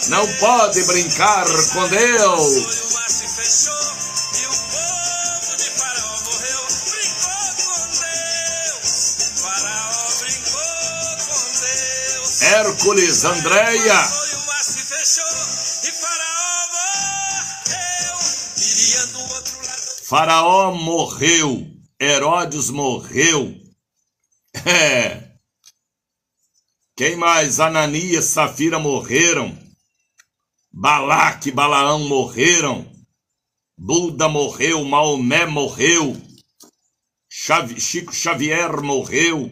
Não pode brincar com Deus. Hércules, Andréia. Faraó morreu. Herodes morreu. Quem mais? Ananias, Safira morreram. Balaque e Balaão morreram. Buda morreu. Maomé morreu. Chico Xavier morreu.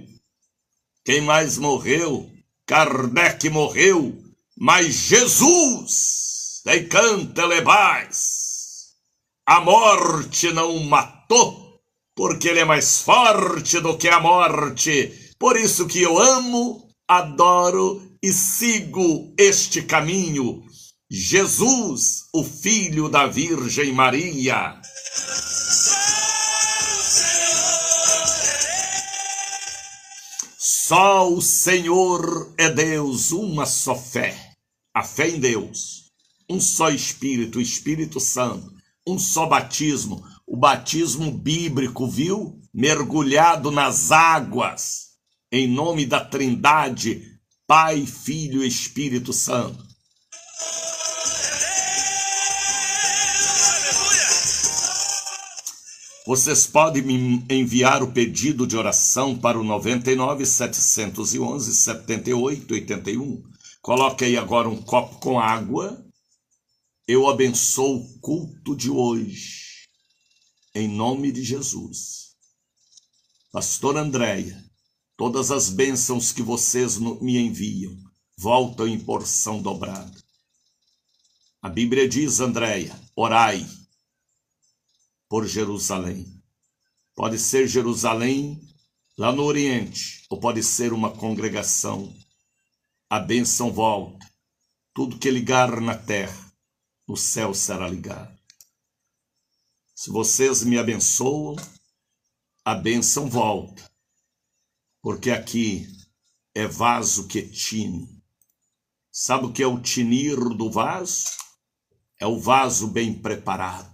Quem mais morreu? Kardec morreu. Mas Jesus, decanta lebais, a morte não o matou, porque ele é mais forte do que a morte. Por isso que eu amo, adoro e sigo este caminho. Jesus, o Filho da Virgem Maria. Só o Senhor é Deus, uma só fé. A fé em Deus. Um só Espírito, o Espírito Santo. Um só batismo, o batismo bíblico, viu? Mergulhado nas águas, em nome da Trindade, Pai, Filho e Espírito Santo. Vocês podem me enviar o pedido de oração para o 99 711 78 81. Coloque aí agora um copo com água. Eu abençoo o culto de hoje, em nome de Jesus. Pastor Andréia, todas as bênçãos que vocês me enviam voltam em porção dobrada. A Bíblia diz, Andréia, orai por Jerusalém. Pode ser Jerusalém lá no Oriente, ou pode ser uma congregação. A bênção volta. Tudo que ligar na terra, no céu será ligado. Se vocês me abençoam, a bênção volta. Porque aqui é vaso que tine. Sabe o que é o tinir do vaso? É o vaso bem preparado.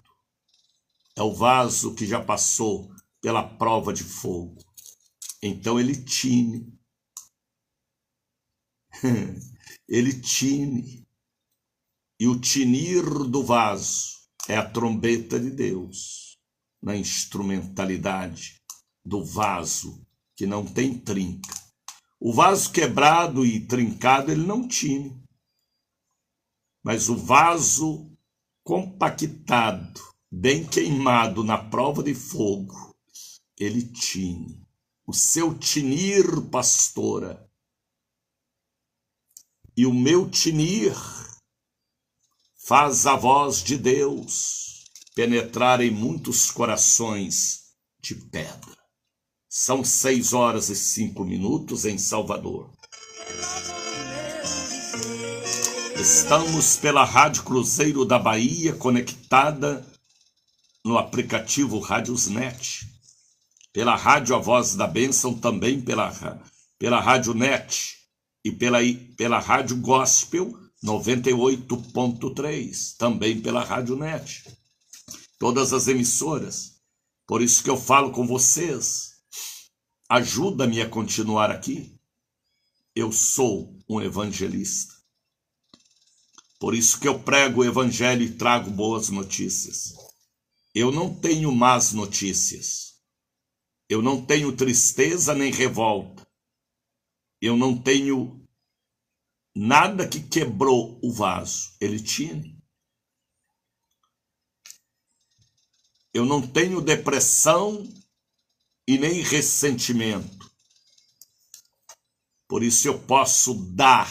É o vaso que já passou pela prova de fogo. Então ele tine. Ele tine. E o tinir do vaso é a trombeta de Deus na instrumentalidade do vaso que não tem trinca. O vaso quebrado e trincado ele não tine. Mas o vaso compactado, bem queimado na prova de fogo, ele tine. O seu tinir, pastora, e o meu tinir faz a voz de Deus penetrar em muitos corações de pedra. São 6h05 em Salvador. Estamos pela Rádio Cruzeiro da Bahia, conectada no aplicativo Rádiosnet, pela Rádio A Voz da Bênção, também pela Rádio Net e pela Rádio Gospel 98.3, também pela Rádio Net. Todas as emissoras. Por isso que eu falo com vocês. Ajuda-me a continuar aqui. Eu sou um evangelista. Por isso que eu prego o evangelho e trago boas notícias. Eu não tenho más notícias. Eu não tenho tristeza nem revolta. Eu não tenho nada que quebrou o vaso. Ele tine. Eu não tenho depressão e nem ressentimento. Por isso eu posso dar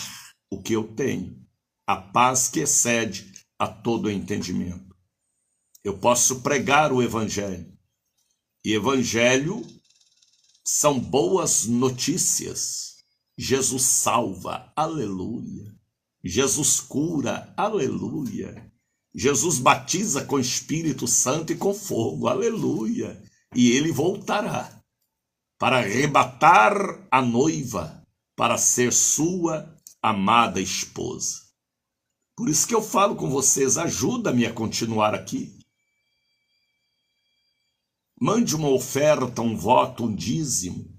o que eu tenho. A paz que excede a todo entendimento. Eu posso pregar o evangelho. E evangelho são boas notícias. Jesus salva, aleluia. Jesus cura, aleluia. Jesus batiza com Espírito Santo e com fogo, aleluia. E ele voltará para arrebatar a noiva, para ser sua amada esposa. Por isso que eu falo com vocês, ajuda-me a continuar aqui. Mande uma oferta, um voto, um dízimo.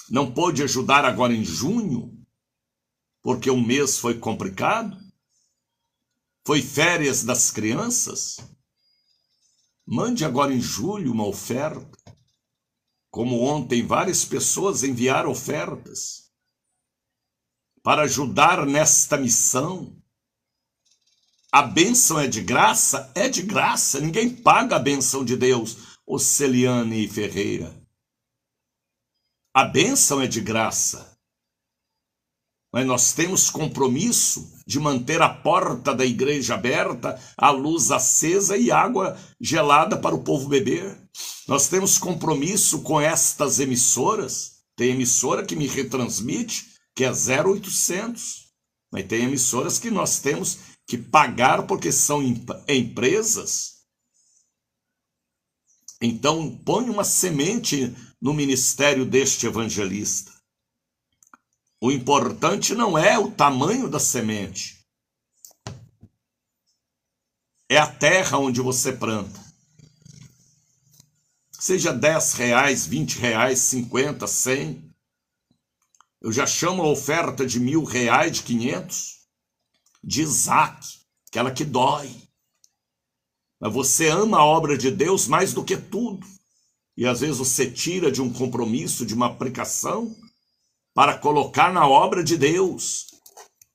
Não pôde ajudar agora em junho, porque um mês foi complicado? Foi férias das crianças? Mande agora em julho uma oferta. Como ontem várias pessoas enviaram ofertas para ajudar nesta missão. A bênção é de graça? É de graça. Ninguém paga a bênção de Deus, ô Celiane Ferreira. A bênção é de graça. Mas nós temos compromisso de manter a porta da igreja aberta, a luz acesa e água gelada para o povo beber. Nós temos compromisso com estas emissoras. Tem emissora que me retransmite, que é 0800. Mas tem emissoras que nós temos que pagar porque são empresas. Então, põe uma semente no ministério deste evangelista. O importante não é o tamanho da semente. É a terra onde você planta. Seja R$10, R$20, 50, 100. Eu já chamo a oferta de R$1.000, de 500. De Isaac, aquela que dói. Mas você ama a obra de Deus mais do que tudo. E às vezes você tira de um compromisso, de uma aplicação, para colocar na obra de Deus.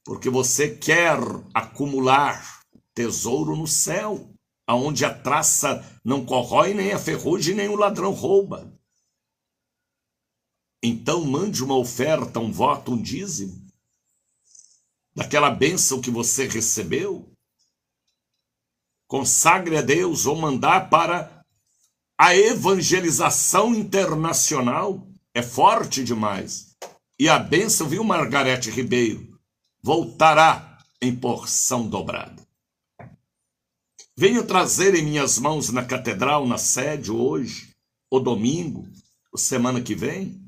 Porque você quer acumular tesouro no céu, aonde a traça não corrói, nem a ferrugem, nem o ladrão rouba. Então mande uma oferta, um voto, um dízimo, daquela bênção que você recebeu. Consagre a Deus ou mandar para a evangelização internacional. É forte demais. E a bênção, viu, Margarete Ribeiro, voltará em porção dobrada. Venho trazer em minhas mãos na catedral, na sede, hoje, ou domingo, ou semana que vem,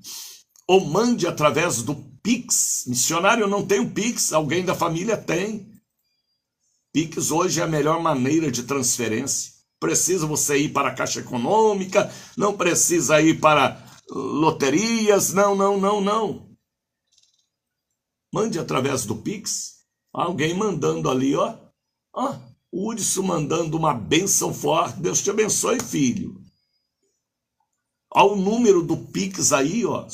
ou mande através do Pix. Missionário, eu não tenho Pix, alguém da família tem. Pix hoje é a melhor maneira de transferência. precisa você ir para a Caixa Econômica, não precisa ir para loterias, não. Mande através do Pix, alguém mandando ali, ó, o Hudson mandando uma bênção forte, Deus te abençoe, filho. Ao número do Pix aí, ó,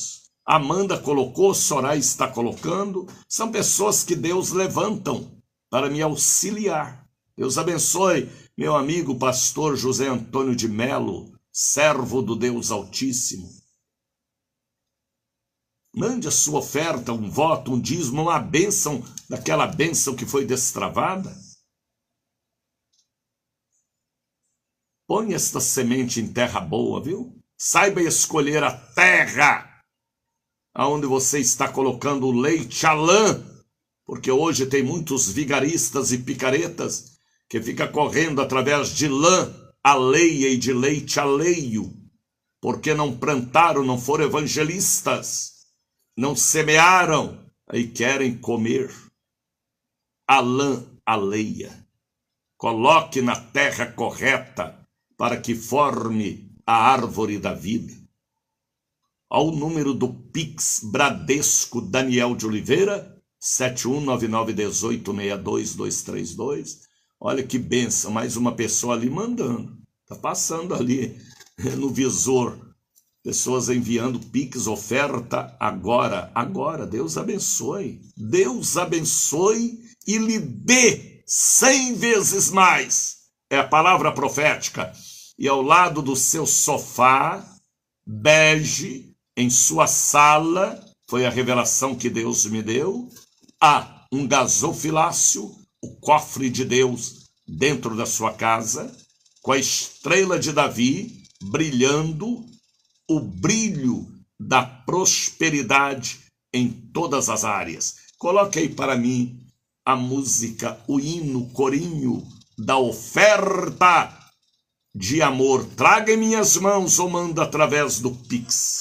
Amanda colocou, Soraya está colocando, são pessoas que Deus levantam para me auxiliar. Deus abençoe meu amigo pastor José Antônio de Melo, servo do Deus Altíssimo. Mande a sua oferta, um voto, um dízimo, uma bênção, daquela bênção que foi destravada. Põe esta semente em terra boa, viu? Saiba escolher a terra aonde você está colocando o leite, a lã, porque hoje tem muitos vigaristas e picaretas que ficam correndo através de lã alheia e de leite alheio, porque não plantaram, não foram evangelistas, não semearam, aí querem comer a lã alheia. Coloque na terra correta para que forme a árvore da vida. Ao número do Pix Bradesco Daniel de Oliveira, 7199186232. Olha que benção, mais uma pessoa ali mandando. Está passando ali no visor. Pessoas enviando Pix, oferta agora. Agora, Deus abençoe. Deus abençoe e lhe dê 100 vezes mais. É a palavra profética. E ao lado do seu sofá, bege, em sua sala, foi a revelação que Deus me deu, há um gasofilácio, o cofre de Deus dentro da sua casa, com a estrela de Davi brilhando, o brilho da prosperidade em todas as áreas. Coloque aí para mim a música, o hino, o corinho da oferta de amor. Traga em minhas mãos ou manda através do Pix.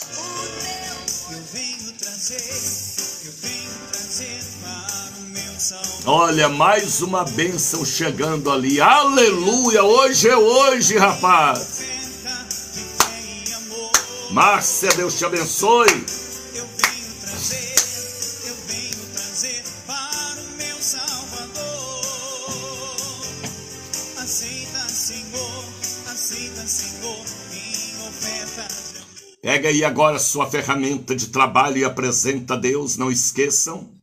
Eu venho trazer para o meu Salvador. Olha, mais uma bênção chegando ali. Aleluia! Hoje é hoje, rapaz. Márcia, Deus te abençoe. Eu venho trazer para o meu Salvador. Aceita, Senhor, minha oferta. Pega aí agora sua ferramenta de trabalho e apresenta a Deus, não esqueçam.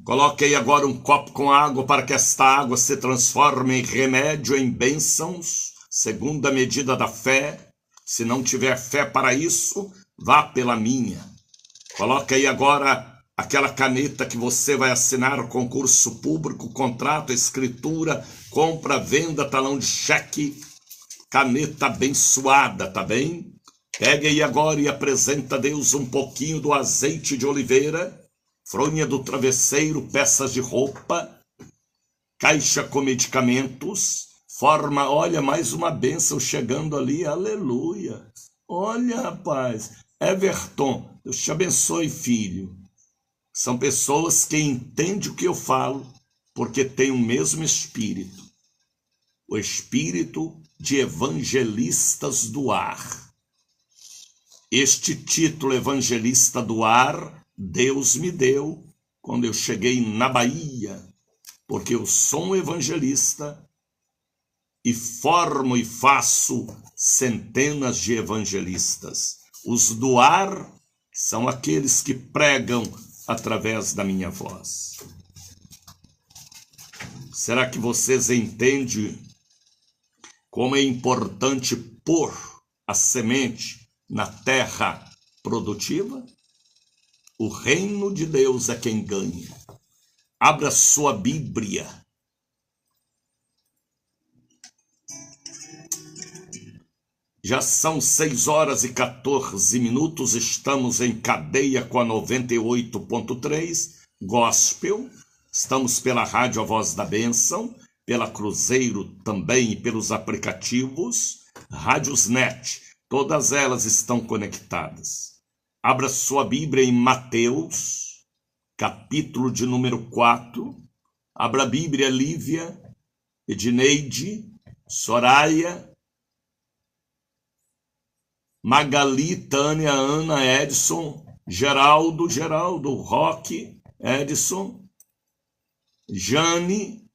Coloque aí agora um copo com água para que esta água se transforme em remédio, em bênçãos, segundo a medida da fé. Se não tiver fé para isso, vá pela minha. Coloque aí agora aquela caneta que você vai assinar concurso público, contrato, escritura, compra, venda, talão de cheque, caneta abençoada, tá bem? Pegue aí agora e apresenta a Deus um pouquinho do azeite de oliveira, fronha do travesseiro, peças de roupa, caixa com medicamentos, forma, olha, mais uma bênção chegando ali, aleluia. Olha, rapaz, Everton, Deus te abençoe, filho. São pessoas que entendem o que eu falo, porque têm o mesmo espírito. O espírito de evangelistas do ar. Este título, evangelista do ar, Deus me deu quando eu cheguei na Bahia, porque eu sou um evangelista e formo e faço centenas de evangelistas. Os do ar são aqueles que pregam através da minha voz. Será que vocês entendem como é importante pôr a semente na terra produtiva? O reino de Deus é quem ganha. Abra sua Bíblia. Já são 6h14, estamos em cadeia com a 98.3, Gospel, estamos pela Rádio A Voz da Bênção, pela Cruzeiro também e pelos aplicativos, Rádiosnet, todas elas estão conectadas. Abra sua Bíblia em Mateus, capítulo de número 4, abra a Bíblia, Lívia, Edneide, Soraya, Magali, Tânia, Ana, Edson, Geraldo, Roque, Edson, Jane,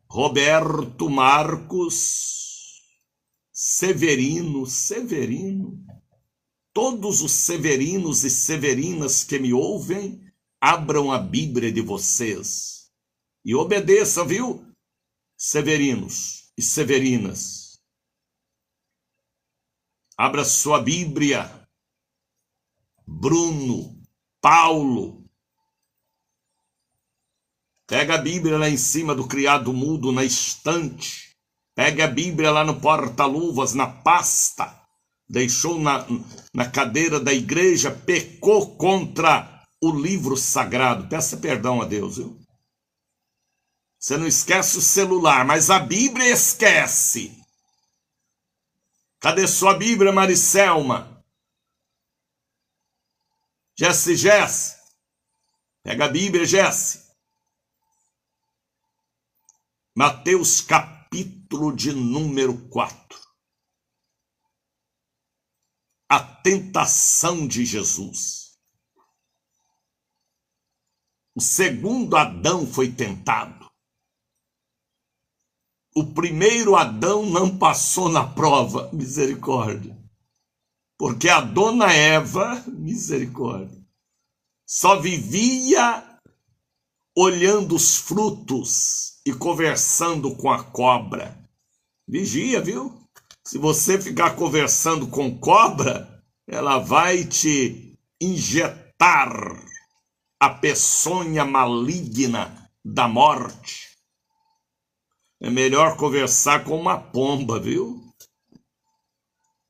Roberto, Marcos, Severino, todos os severinos e severinas que me ouvem, abram a Bíblia de vocês e obedeçam, viu? Severinos e severinas. Abra sua Bíblia. Bruno, Paulo. Pega a Bíblia lá em cima do criado mudo, na estante. Pega a Bíblia lá no porta-luvas, na pasta. Deixou na cadeira da igreja, pecou contra o livro sagrado. Peça perdão a Deus, viu? Você não esquece o celular, mas a Bíblia esquece. Cadê sua Bíblia, Maricelma? Jesse. Pega a Bíblia, Jesse. Mateus capítulo de número 4. A tentação de Jesus. O segundo Adão foi tentado. O primeiro Adão não passou na prova, misericórdia. Porque a dona Eva, misericórdia, só vivia olhando os frutos e conversando com a cobra. Vigia, viu? Se você ficar conversando com cobra, ela vai te injetar a peçonha maligna da morte. É melhor conversar com uma pomba, viu?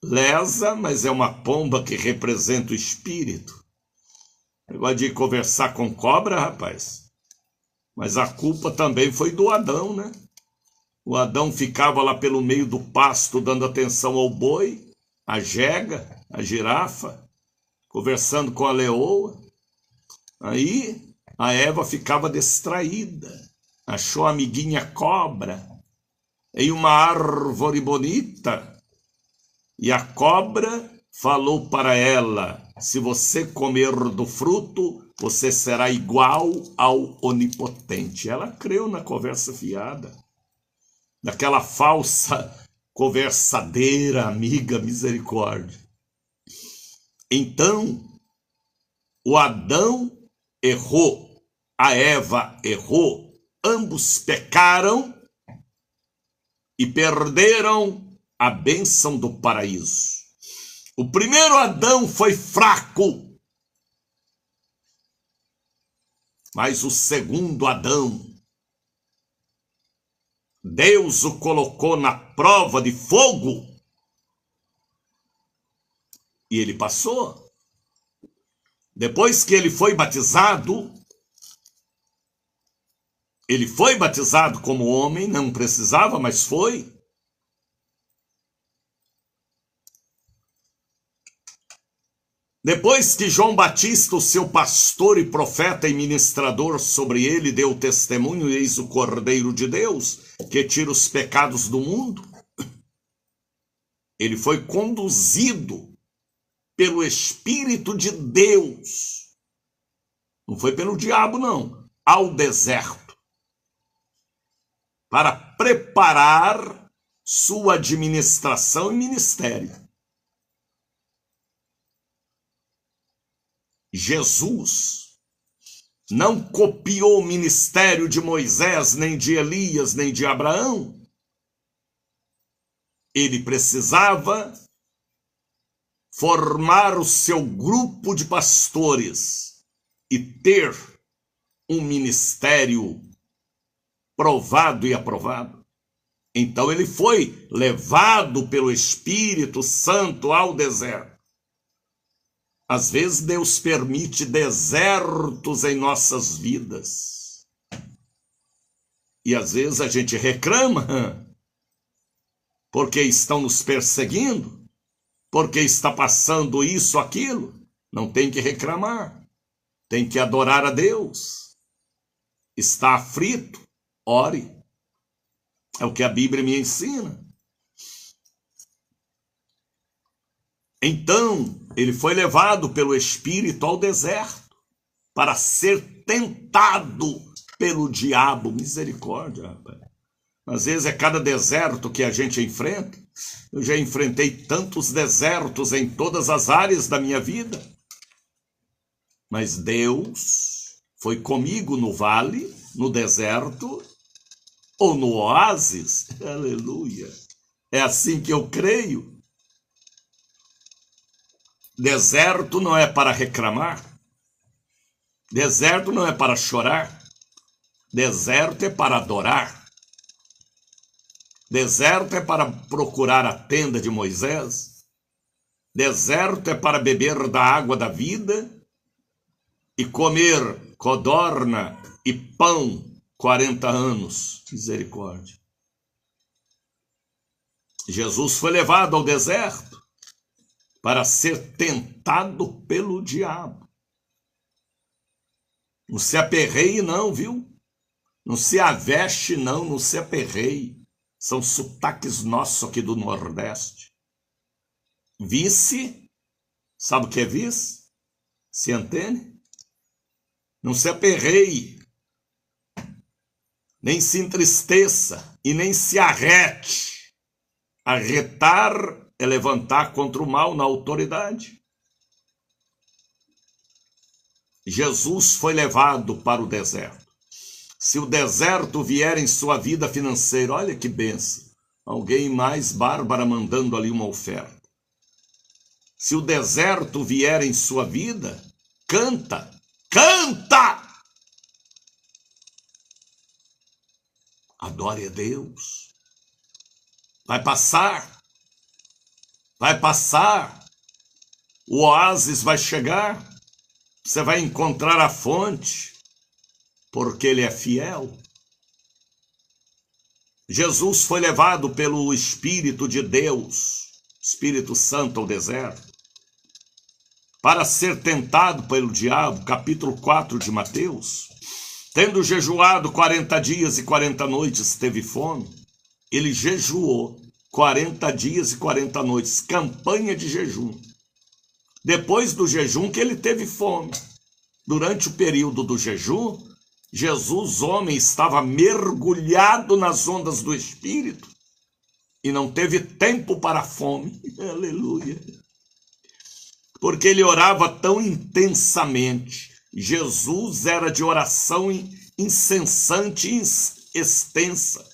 Lesa, mas é uma pomba que representa o espírito. Negócio de conversar com cobra, rapaz. Mas a culpa também foi do Adão, né? O Adão ficava lá pelo meio do pasto dando atenção ao boi, a jega, a girafa, conversando com a leoa. Aí a Eva ficava distraída. Achou a amiguinha cobra em uma árvore bonita. E a cobra falou para ela: se você comer do fruto, você será igual ao onipotente. Ela creu na conversa fiada, daquela falsa conversadeira amiga, misericórdia. Então, o Adão errou, a Eva errou, ambos pecaram e perderam a bênção do paraíso. O primeiro Adão foi fraco, mas o segundo Adão, Deus o colocou na prova de fogo e ele passou. Depois que ele foi batizado como homem, não precisava, mas foi. Depois que João Batista, o seu pastor e profeta e ministrador, sobre ele deu testemunho, eis o Cordeiro de Deus, que tira os pecados do mundo, ele foi conduzido pelo Espírito de Deus, não foi pelo diabo não, ao deserto, para preparar sua administração e ministério. Jesus não copiou o ministério de Moisés, nem de Elias, nem de Abraão. Ele precisava formar o seu grupo de pastores e ter um ministério provado e aprovado. Então ele foi levado pelo Espírito Santo ao deserto. Às vezes Deus permite desertos em nossas vidas. E às vezes a gente reclama porque estão nos perseguindo, porque está passando isso, aquilo. Não tem que reclamar, tem que adorar a Deus. Está aflito, ore. É o que a Bíblia me ensina. Então, ele foi levado pelo Espírito ao deserto para ser tentado pelo diabo. Misericórdia, rapaz. Às vezes é cada deserto que a gente enfrenta. Eu já enfrentei tantos desertos em todas as áreas da minha vida. Mas Deus foi comigo no vale, no deserto ou no oásis. Aleluia. É assim que eu creio. Deserto não é para reclamar. Deserto não é para chorar. Deserto é para adorar. Deserto é para procurar a tenda de Moisés. Deserto é para beber da água da vida e comer codorna e pão 40 anos. Misericórdia. Jesus foi levado ao deserto para ser tentado pelo diabo. Não se aperreie não, viu? Não se aveste não, não se aperreie. São sotaques nossos aqui do Nordeste. Vice, sabe o que é vice? Se entende? Não se aperreie, nem se entristeça e nem se arrete. Arretar é levantar contra o mal na autoridade. Jesus foi levado para o deserto. Se o deserto vier em sua vida financeira, olha que bênção. Alguém mais bárbara mandando ali uma oferta. Se o deserto vier em sua vida, canta, canta! Adore a Deus. Vai passar. Vai passar. O oásis vai chegar. Você vai encontrar a fonte. Porque ele é fiel. Jesus foi levado pelo Espírito de Deus, Espírito Santo ao deserto, para ser tentado pelo diabo, capítulo 4 de Mateus. Tendo jejuado 40 dias e 40 noites, teve fome. Ele jejuou 40 dias e 40 noites, campanha de jejum. Depois do jejum que ele teve fome. Durante o período do jejum, Jesus, homem, estava mergulhado nas ondas do Espírito e não teve tempo para a fome. Aleluia. Porque ele orava tão intensamente. Jesus era de oração incessante e extensa.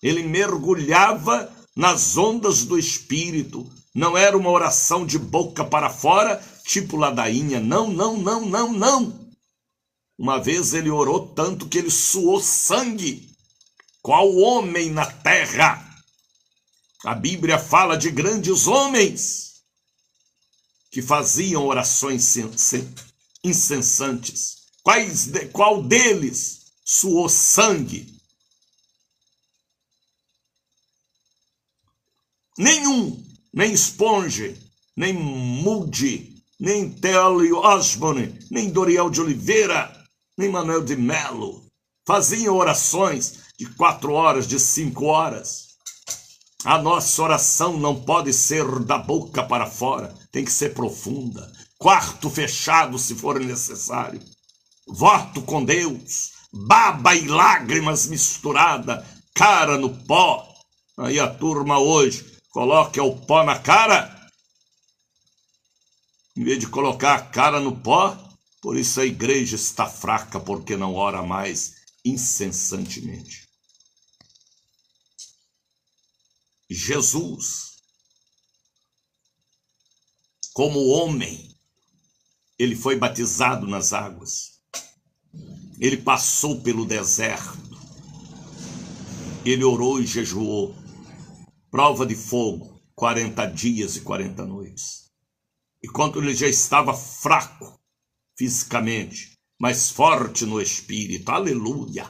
Ele mergulhava nas ondas do Espírito. Não era uma oração de boca para fora, tipo ladainha. Não, não, não, não, não. Uma vez ele orou tanto que ele suou sangue. Qual homem na terra? A Bíblia fala de grandes homens que faziam orações incessantes. Qual deles suou sangue? Nenhum, nem Sponge, nem Moody, nem Telly Osborne, nem Doriel de Oliveira, nem Manuel de Melo, faziam orações de 4 horas, de 5 horas. A nossa oração não pode ser da boca para fora, tem que ser profunda. Quarto fechado, se for necessário. Voto com Deus, baba e lágrimas misturada, cara no pó. Aí a turma hoje coloca o pó na cara, em vez de colocar a cara no pó. Por isso a igreja está fraca, porque não ora mais incessantemente. Jesus, como homem, ele foi batizado nas águas. Ele passou pelo deserto. Ele orou e jejuou. Prova de fogo, 40 dias e 40 noites. E quando ele já estava fraco fisicamente, mas forte no espírito, aleluia,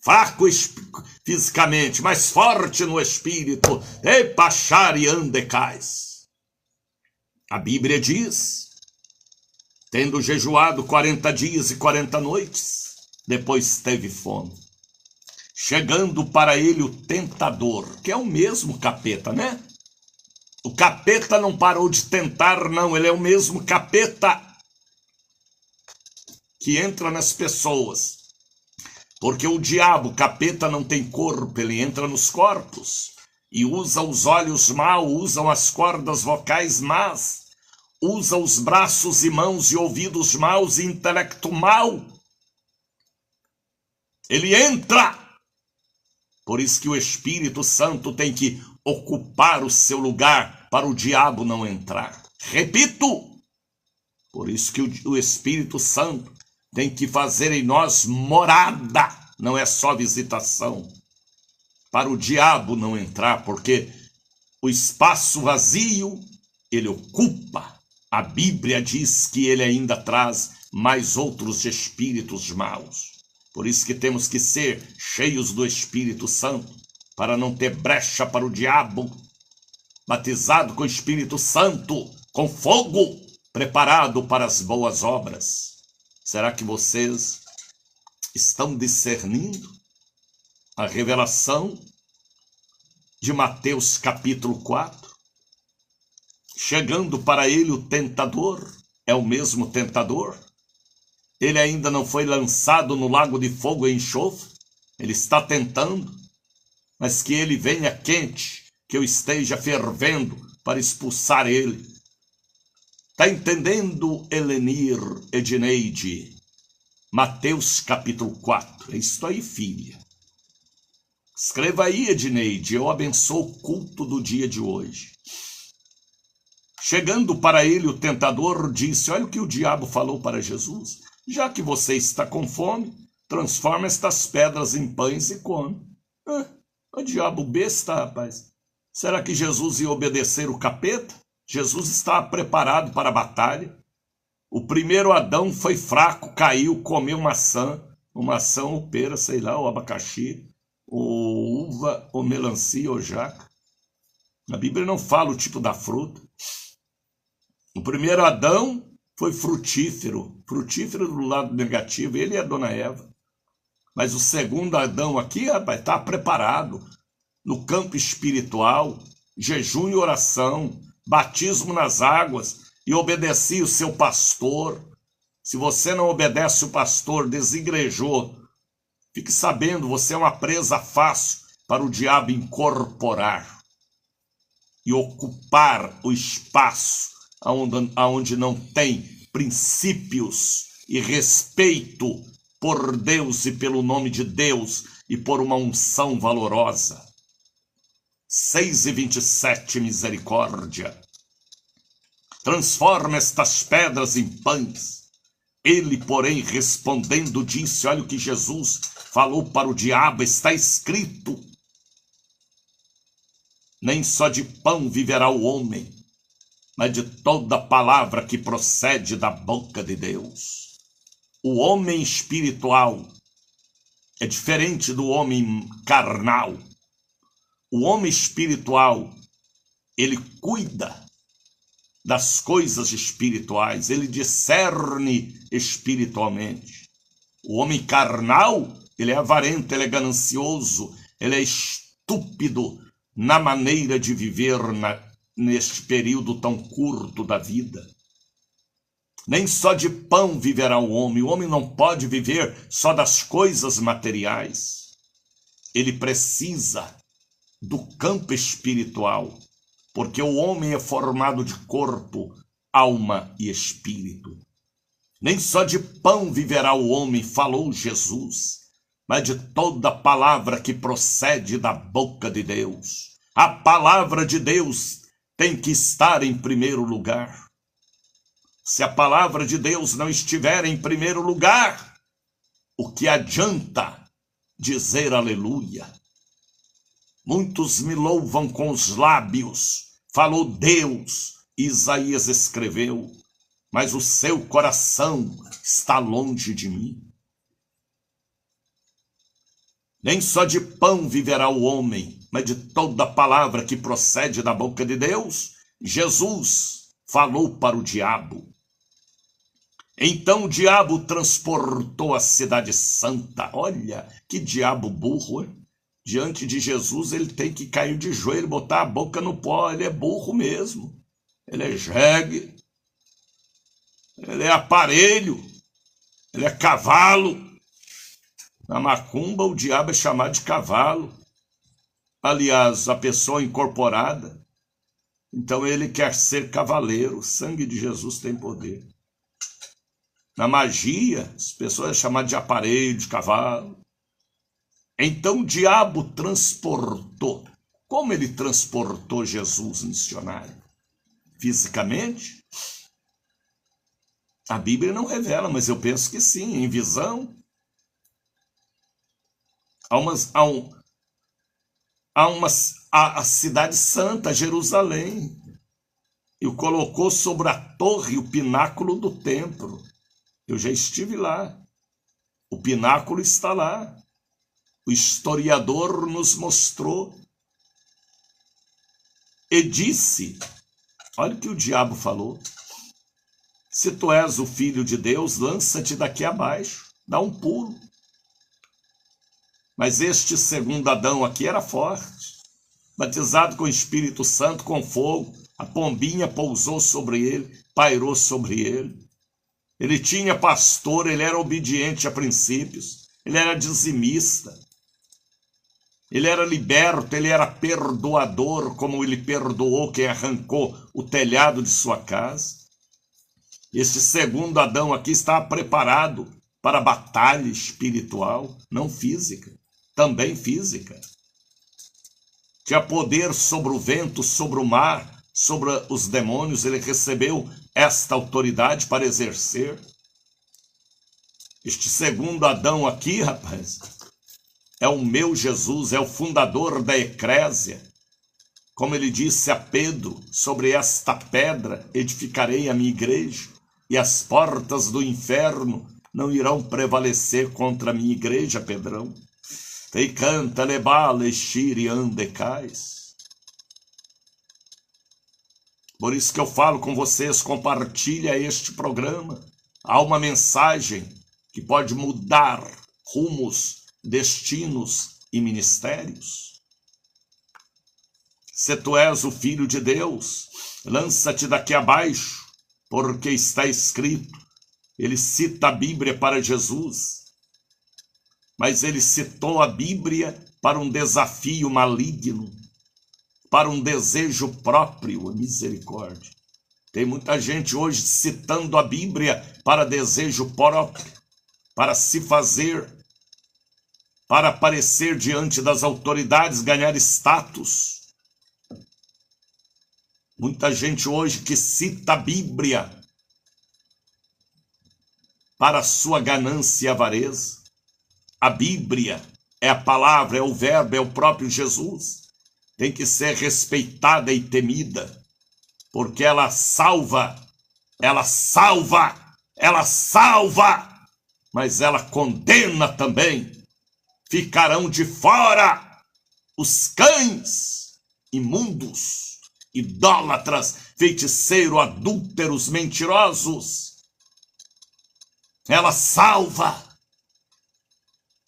fraco fisicamente, mas forte no espírito, epachar e andecais. A Bíblia diz, tendo jejuado 40 dias e 40 noites, depois teve fome. chegando para ele o tentador, que é o mesmo capeta, né? O capeta não parou de tentar, não, ele é o mesmo capeta que entra nas pessoas. Porque o diabo, capeta, não tem corpo, ele entra nos corpos e usa os olhos mal, usa as cordas vocais más, usa os braços e mãos e ouvidos maus e intelecto mau. Ele entra. Por isso que o Espírito Santo tem que ocupar o seu lugar para o diabo não entrar. Repito, por isso que o Espírito Santo tem que fazer em nós morada, não é só visitação, para o diabo não entrar, porque o espaço vazio ele ocupa. A Bíblia diz que ele ainda traz mais outros espíritos maus. Por isso que temos que ser cheios do Espírito Santo, para não ter brecha para o diabo, batizado com o Espírito Santo, com fogo, preparado para as boas obras. Será que vocês estão discernindo a revelação de Mateus capítulo 4? Chegando para ele o tentador, é o mesmo tentador? Ele ainda não foi lançado no lago de fogo e enxofre? Ele está tentando, mas que ele venha quente, que eu esteja fervendo para expulsar ele. Está entendendo, Helenir Edneide? Mateus capítulo 4. É isso aí, filha. Escreva aí, Edneide. Eu abençoo o culto do dia de hoje. Chegando para ele, o tentador disse: olha o que o diabo falou para Jesus. Já que você está com fome, transforma estas pedras em pães e come. O diabo besta, rapaz. Será que Jesus ia obedecer o capeta? Jesus estava preparado para a batalha. O primeiro Adão foi fraco, caiu, comeu maçã ou pera, sei lá, ou abacaxi, ou uva, ou melancia, ou jaca. A Bíblia não fala o tipo da fruta. O primeiro Adão foi frutífero do lado negativo, ele e a dona Eva. Mas o segundo Adão aqui, rapaz, está preparado no campo espiritual, jejum e oração, batismo nas águas, e obedecia o seu pastor. Se você não obedece o pastor, desigrejou, fique sabendo, você é uma presa fácil para o diabo incorporar e ocupar o espaço aonde não tem princípios e respeito por Deus e pelo nome de Deus e por uma unção valorosa. 6:27, misericórdia. Transforma estas pedras em pães. Ele, porém, respondendo, disse: olha o que Jesus falou para o diabo, está escrito: nem só de pão viverá o homem, mas de toda palavra que procede da boca de Deus. O homem espiritual é diferente do homem carnal. O homem espiritual, ele cuida das coisas espirituais, ele discerne espiritualmente. O homem carnal, ele é avarento, ele é ganancioso, ele é estúpido na maneira de viver neste período tão curto da vida. Nem só de pão viverá o homem não pode viver só das coisas materiais. Ele precisa do campo espiritual, porque o homem é formado de corpo, alma e espírito. Nem só de pão viverá o homem, falou Jesus, mas de toda palavra que procede da boca de Deus. A palavra de Deus tem que estar em primeiro lugar. Se a palavra de Deus não estiver em primeiro lugar, o que adianta dizer aleluia? Muitos me louvam com os lábios, falou Deus, Isaías escreveu, mas o seu coração está longe de mim. Nem só de pão viverá o homem, mas de toda palavra que procede da boca de Deus. Jesus falou para o diabo. Então o diabo transportou a cidade santa. Olha, que diabo burro, hein? Diante de Jesus ele tem que cair de joelho, botar a boca no pó. Ele é burro mesmo. Ele é jegue. Ele é aparelho. Ele é cavalo. Na macumba o diabo é chamado de cavalo. Aliás, a pessoa incorporada. Então ele quer ser cavaleiro. O sangue de Jesus tem poder. Na magia, as pessoas é chamado de aparelho, de cavalo. Então o diabo transportou. Como ele transportou Jesus missionário? Fisicamente? A Bíblia não revela, mas eu penso que sim, em visão. A cidade santa, Jerusalém, e o colocou sobre a torre, o pináculo do templo. Eu já estive lá. O pináculo está lá. O historiador nos mostrou. E disse, olha o que o diabo falou: se tu és o filho de Deus, lança-te daqui abaixo, dá um pulo. Mas este segundo Adão aqui era forte, batizado com o Espírito Santo, com fogo. A pombinha pousou sobre ele, pairou sobre ele. Ele tinha pastor, ele era obediente a princípios, ele era dizimista, ele era liberto, ele era perdoador, como ele perdoou quem arrancou o telhado de sua casa. Este segundo Adão aqui estava preparado para a batalha espiritual, não física, também física. Tinha poder sobre o vento, sobre o mar, sobre os demônios. Ele recebeu esta autoridade para exercer. Este segundo Adão aqui, rapaz, é o meu Jesus, é o fundador da eclésia. Como ele disse a Pedro, sobre esta pedra edificarei a minha igreja, e as portas do inferno não irão prevalecer contra a minha igreja, Pedrão. Te canta, lebale, xiri, andecais. Por isso que eu falo com vocês, compartilha este programa. Há uma mensagem que pode mudar rumos, destinos e ministérios. Se tu és o Filho de Deus, lança-te daqui abaixo, porque está escrito. Ele cita a Bíblia para Jesus, mas ele citou a Bíblia para um desafio maligno, para um desejo próprio, misericórdia. Tem muita gente hoje citando a Bíblia para desejo próprio, para se fazer, para aparecer diante das autoridades, ganhar status. Muita gente hoje que cita a Bíblia para sua ganância e avareza. A Bíblia é a palavra, é o verbo, é o próprio Jesus. Tem que ser respeitada e temida, porque ela salva, mas ela condena também. Ficarão de fora os cães imundos, idólatras, feiticeiros, adúlteros, mentirosos. Ela salva,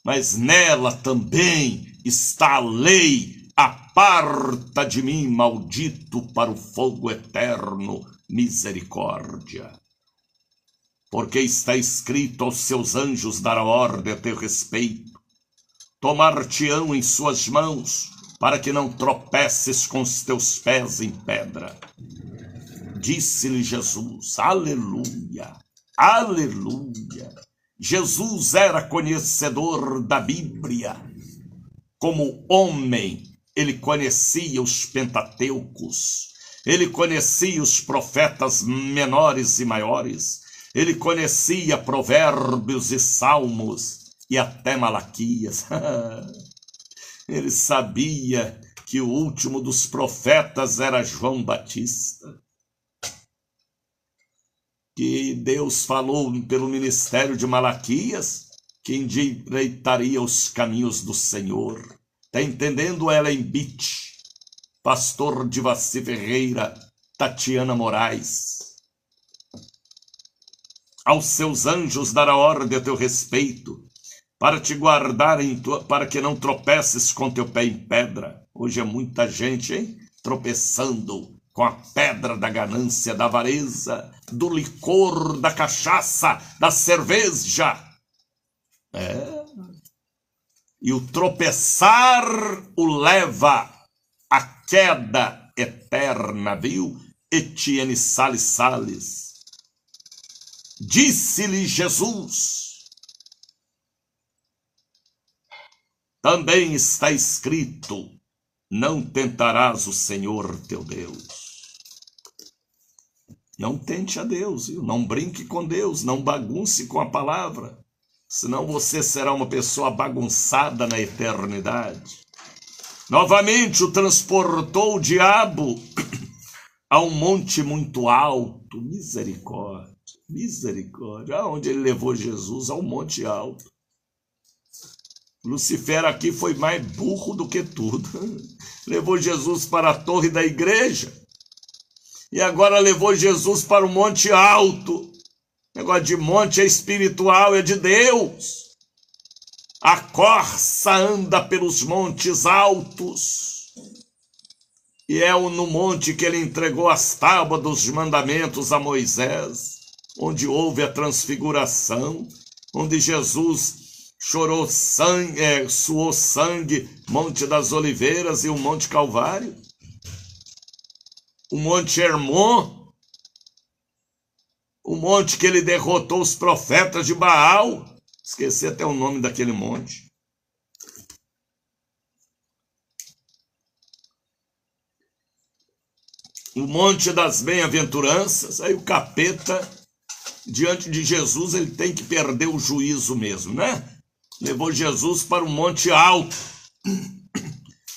mas nela também está a lei. Aparta de mim, maldito, para o fogo eterno, misericórdia. Porque está escrito: aos seus anjos dará ordem a teu respeito, tomar-te-ão em suas mãos, para que não tropeces com os teus pés em pedra. Disse-lhe Jesus, aleluia, aleluia. Jesus era conhecedor da Bíblia. Como homem, ele conhecia os Pentateucos, ele conhecia os profetas menores e maiores, ele conhecia Provérbios e Salmos e até Malaquias. Ele sabia que o último dos profetas era João Batista, que Deus falou pelo ministério de Malaquias que endireitaria os caminhos do Senhor. Está entendendo, Ellen Beach, pastor de Vaci Ferreira, Tatiana Moraes? Aos seus anjos dará ordem a teu respeito, para te guardarem, para que não tropeces com teu pé em pedra. Hoje é muita gente, hein? Tropeçando com a pedra da ganância, da avareza, do licor, da cachaça, da cerveja. E o tropeçar o leva à queda eterna, viu? Etienne Salles. Disse-lhe Jesus: também está escrito, não tentarás o Senhor teu Deus. Não tente a Deus, viu? Não brinque com Deus, não bagunce com a palavra, senão você será uma pessoa bagunçada na eternidade. Novamente o transportou o diabo a um monte muito alto. Misericórdia, misericórdia. Aonde ele levou Jesus? Ao monte alto. Lucifer aqui foi mais burro do que tudo. Levou Jesus para a torre da igreja e agora levou Jesus para o monte alto. Negócio de monte é espiritual, é de Deus. A corça anda pelos montes altos. E é no monte que ele entregou as tábuas dos mandamentos a Moisés, onde houve a transfiguração, onde Jesus chorou sangue, suou sangue, Monte das Oliveiras e o Monte Calvário. O Monte Hermon, o monte que ele derrotou os profetas de Baal. Esqueci até o nome daquele monte. O Monte das Bem-aventuranças. Aí o capeta, diante de Jesus, ele tem que perder o juízo mesmo, né? Levou Jesus para o monte alto,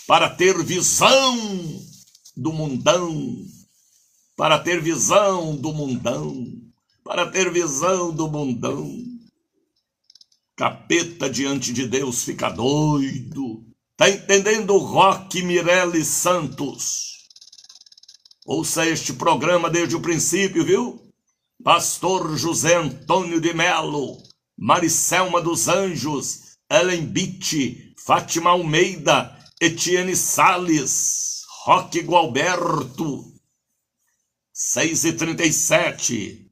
para ter visão do mundão, para ter visão do mundão, para ter visão do mundão. Capeta diante de Deus fica doido. Tá entendendo, Roque Mirelle Santos? Ouça este programa desde o princípio, viu? Pastor José Antônio de Melo, Maricelma dos Anjos, Ellen Bitt, Fátima Almeida, Etienne Salles, Roque Gualberto. 6h37.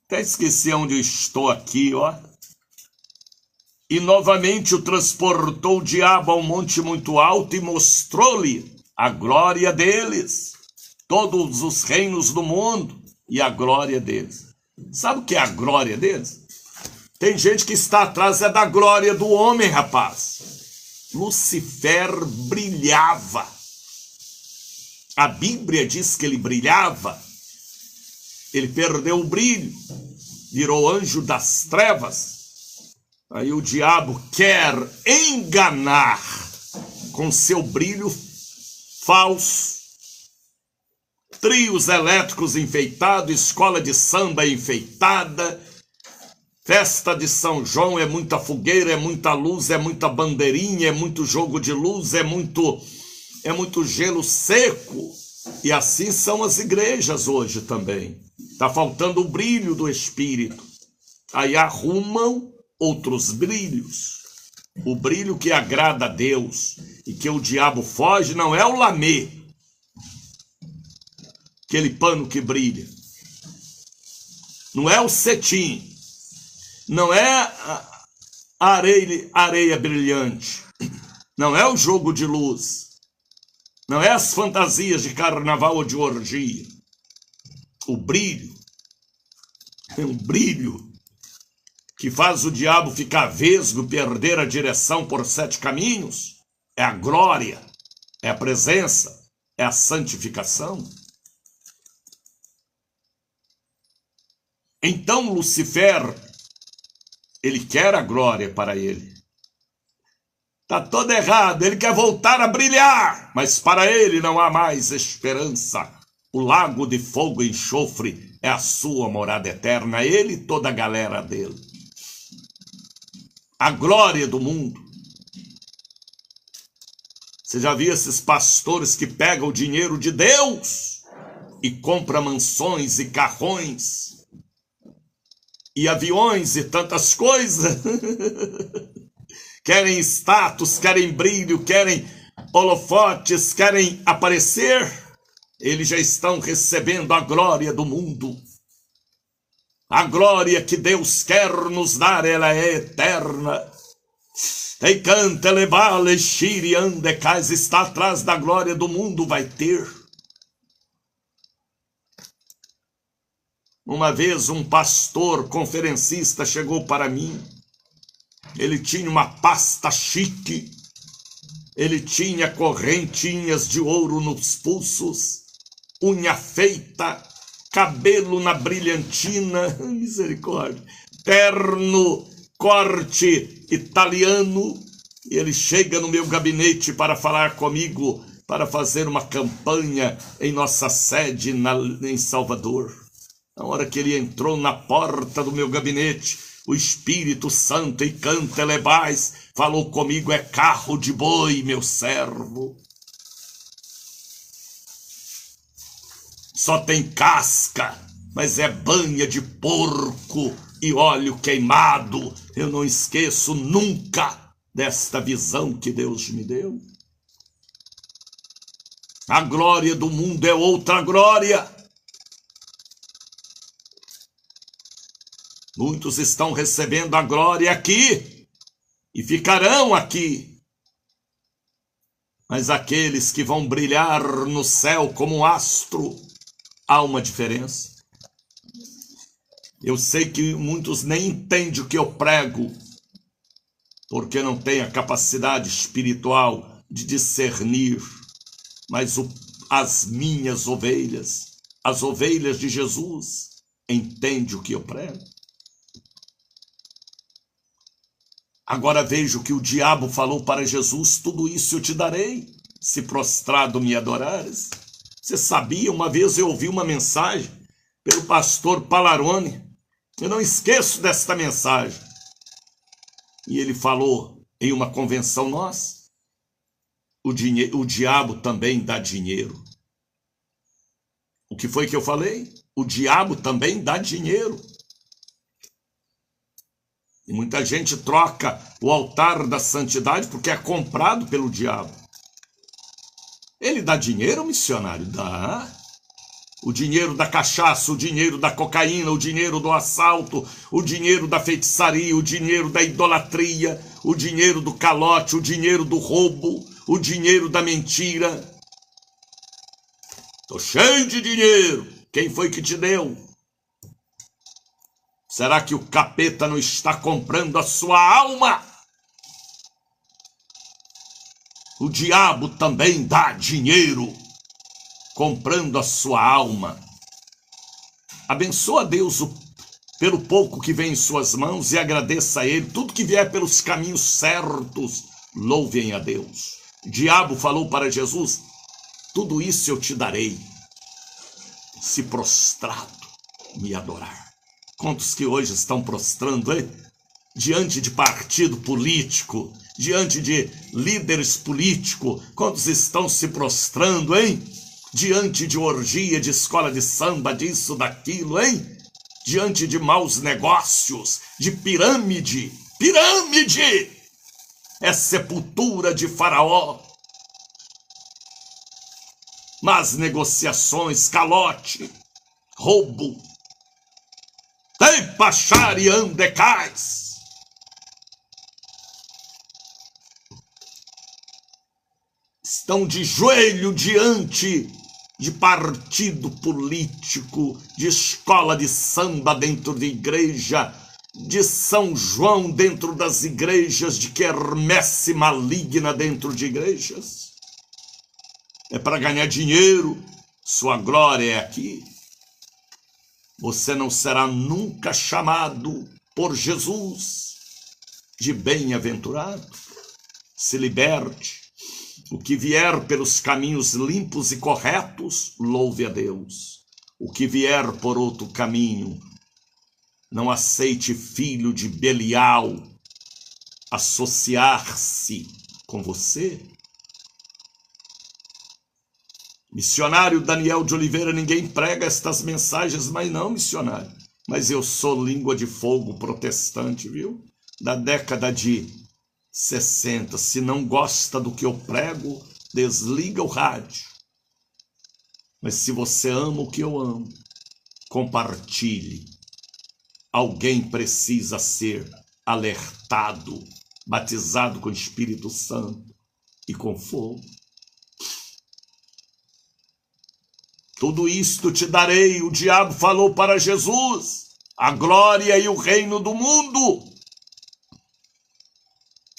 Até esqueci onde eu estou aqui, ó. E novamente o transportou o diabo a um monte muito alto e mostrou-lhe a glória deles, todos os reinos do mundo e a glória deles. Sabe o que é a glória deles? Tem gente que está atrás da glória do homem, rapaz. Lucifer brilhava. A Bíblia diz que ele brilhava. Ele perdeu o brilho, virou anjo das trevas. Aí o diabo quer enganar com seu brilho falso. Trios elétricos enfeitados, escola de samba enfeitada, festa de São João, é muita fogueira, é muita luz, é muita bandeirinha, é muito jogo de luz, é muito gelo seco. E assim são as igrejas hoje também. Está faltando o brilho do Espírito. Aí arrumam outros brilhos. O brilho que agrada a Deus e que o diabo foge não é o lamê, aquele pano que brilha. Não é o cetim. Não é a areia brilhante. Não é o jogo de luz. Não é as fantasias de carnaval ou de orgia. O brilho é um brilho que faz o diabo ficar vesgo, perder a direção por 7 caminhos. É a glória, é a presença, é a santificação. Então Lucifer, ele quer a glória para ele. Está todo errado, ele quer voltar a brilhar, mas para ele não há mais esperança. O lago de fogo e enxofre é a sua morada eterna, ele e toda a galera dele. A glória do mundo. Você já viu esses pastores que pegam o dinheiro de Deus e compra mansões e carrões e aviões e tantas coisas. Querem status, querem brilho, querem holofotes, querem aparecer. Eles já estão recebendo a glória do mundo. A glória que Deus quer nos dar, ela é eterna. E canta, levale, xire, ande, casa, está atrás da glória do mundo, vai ter. Uma vez um pastor conferencista chegou para mim. Ele tinha uma pasta chique. Ele tinha correntinhas de ouro nos pulsos, unha feita, cabelo na brilhantina, misericórdia, terno, corte italiano. E ele chega no meu gabinete para falar comigo, para fazer uma campanha em nossa sede em Salvador. Na hora que ele entrou na porta do meu gabinete, o Espírito Santo, e canta, elevais, falou comigo: é carro de boi, meu servo. Só tem casca, mas é banha de porco e óleo queimado. Eu não esqueço nunca desta visão que Deus me deu. A glória do mundo é outra glória. Muitos estão recebendo a glória aqui e ficarão aqui. Mas aqueles que vão brilhar no céu como um astro, há uma diferença. Eu sei que muitos nem entendem o que eu prego, porque não têm a capacidade espiritual de discernir. Mas as minhas ovelhas, as ovelhas de Jesus, entendem o que eu prego. Agora vejo que o diabo falou para Jesus: tudo isso eu te darei, se prostrado me adorares. Você sabia, uma vez eu ouvi uma mensagem pelo pastor Palarone, eu não esqueço desta mensagem. E ele falou em uma convenção nossa: o diabo também dá dinheiro. O que foi que eu falei? O diabo também dá dinheiro. E muita gente troca o altar da santidade porque é comprado pelo diabo. Ele dá dinheiro, missionário? Dá. O dinheiro da cachaça, o dinheiro da cocaína, o dinheiro do assalto, o dinheiro da feitiçaria, o dinheiro da idolatria, o dinheiro do calote, o dinheiro do roubo, o dinheiro da mentira. Tô cheio de dinheiro. Quem foi que te deu? Será que o capeta não está comprando a sua alma? O diabo também dá dinheiro, comprando a sua alma. Abençoa Deus pelo pouco que vem em suas mãos e agradeça a Ele. Tudo que vier pelos caminhos certos, louvem a Deus. O diabo falou para Jesus: tudo isso eu te darei, se prostrado me adorar. Quantos que hoje estão prostrando, hein? Diante de partido político, diante de líderes políticos, quantos estão se prostrando, hein? Diante de orgia, de escola de samba, disso, daquilo, hein? Diante de maus negócios, de pirâmide. Pirâmide! É sepultura de Faraó. Más negociações, calote, roubo. Ei, pachari andecais. Estão de joelho diante de partido político, de escola de samba dentro de igreja, de São João dentro das igrejas, de quermesse maligna dentro de igrejas. É para ganhar dinheiro, sua glória é aqui. Você não será nunca chamado por Jesus de bem-aventurado. Se liberte. O que vier pelos caminhos limpos e corretos, louve a Deus. O que vier por outro caminho, não aceite filho de Belial associar-se com você. Missionário Daniel de Oliveira, ninguém prega estas mensagens, mas não, missionário. Mas eu sou língua de fogo protestante, viu? Da década de 60. Se não gosta do que eu prego, desliga o rádio. Mas se você ama o que eu amo, compartilhe. Alguém precisa ser alertado, batizado com o Espírito Santo e com fogo. Tudo isto te darei, o diabo falou para Jesus, a glória e o reino do mundo.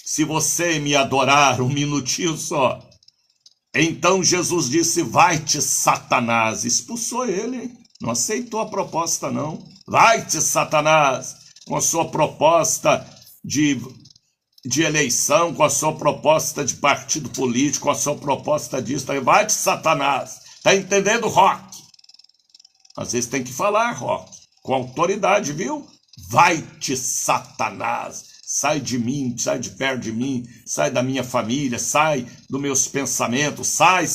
Se você me adorar um minutinho só. Então Jesus disse, vai-te, Satanás. Expulsou ele, hein? Não aceitou a proposta, não. Vai-te, Satanás, com a sua proposta de eleição, com a sua proposta de partido político, com a sua proposta disso. Vai-te, Satanás. Tá entendendo, Rock? Às vezes tem que falar, Rock, com autoridade, viu? Vai-te, Satanás. Sai de mim, sai de perto de mim, sai da minha família, sai dos meus pensamentos, sai.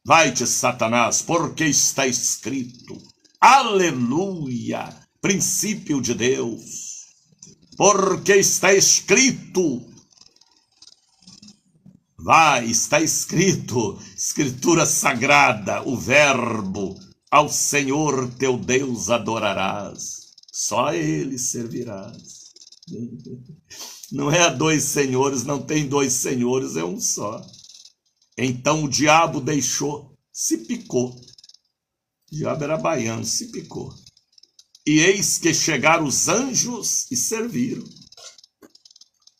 Vai-te, Satanás, porque está escrito, aleluia, princípio de Deus, porque está escrito, está escrito, escritura sagrada, o verbo, ao Senhor teu Deus adorarás, só a Ele servirás. Não é a dois senhores, não tem dois senhores, é um só. Então o diabo deixou, se picou. O diabo era baiano, se picou. E eis que chegaram os anjos e serviram.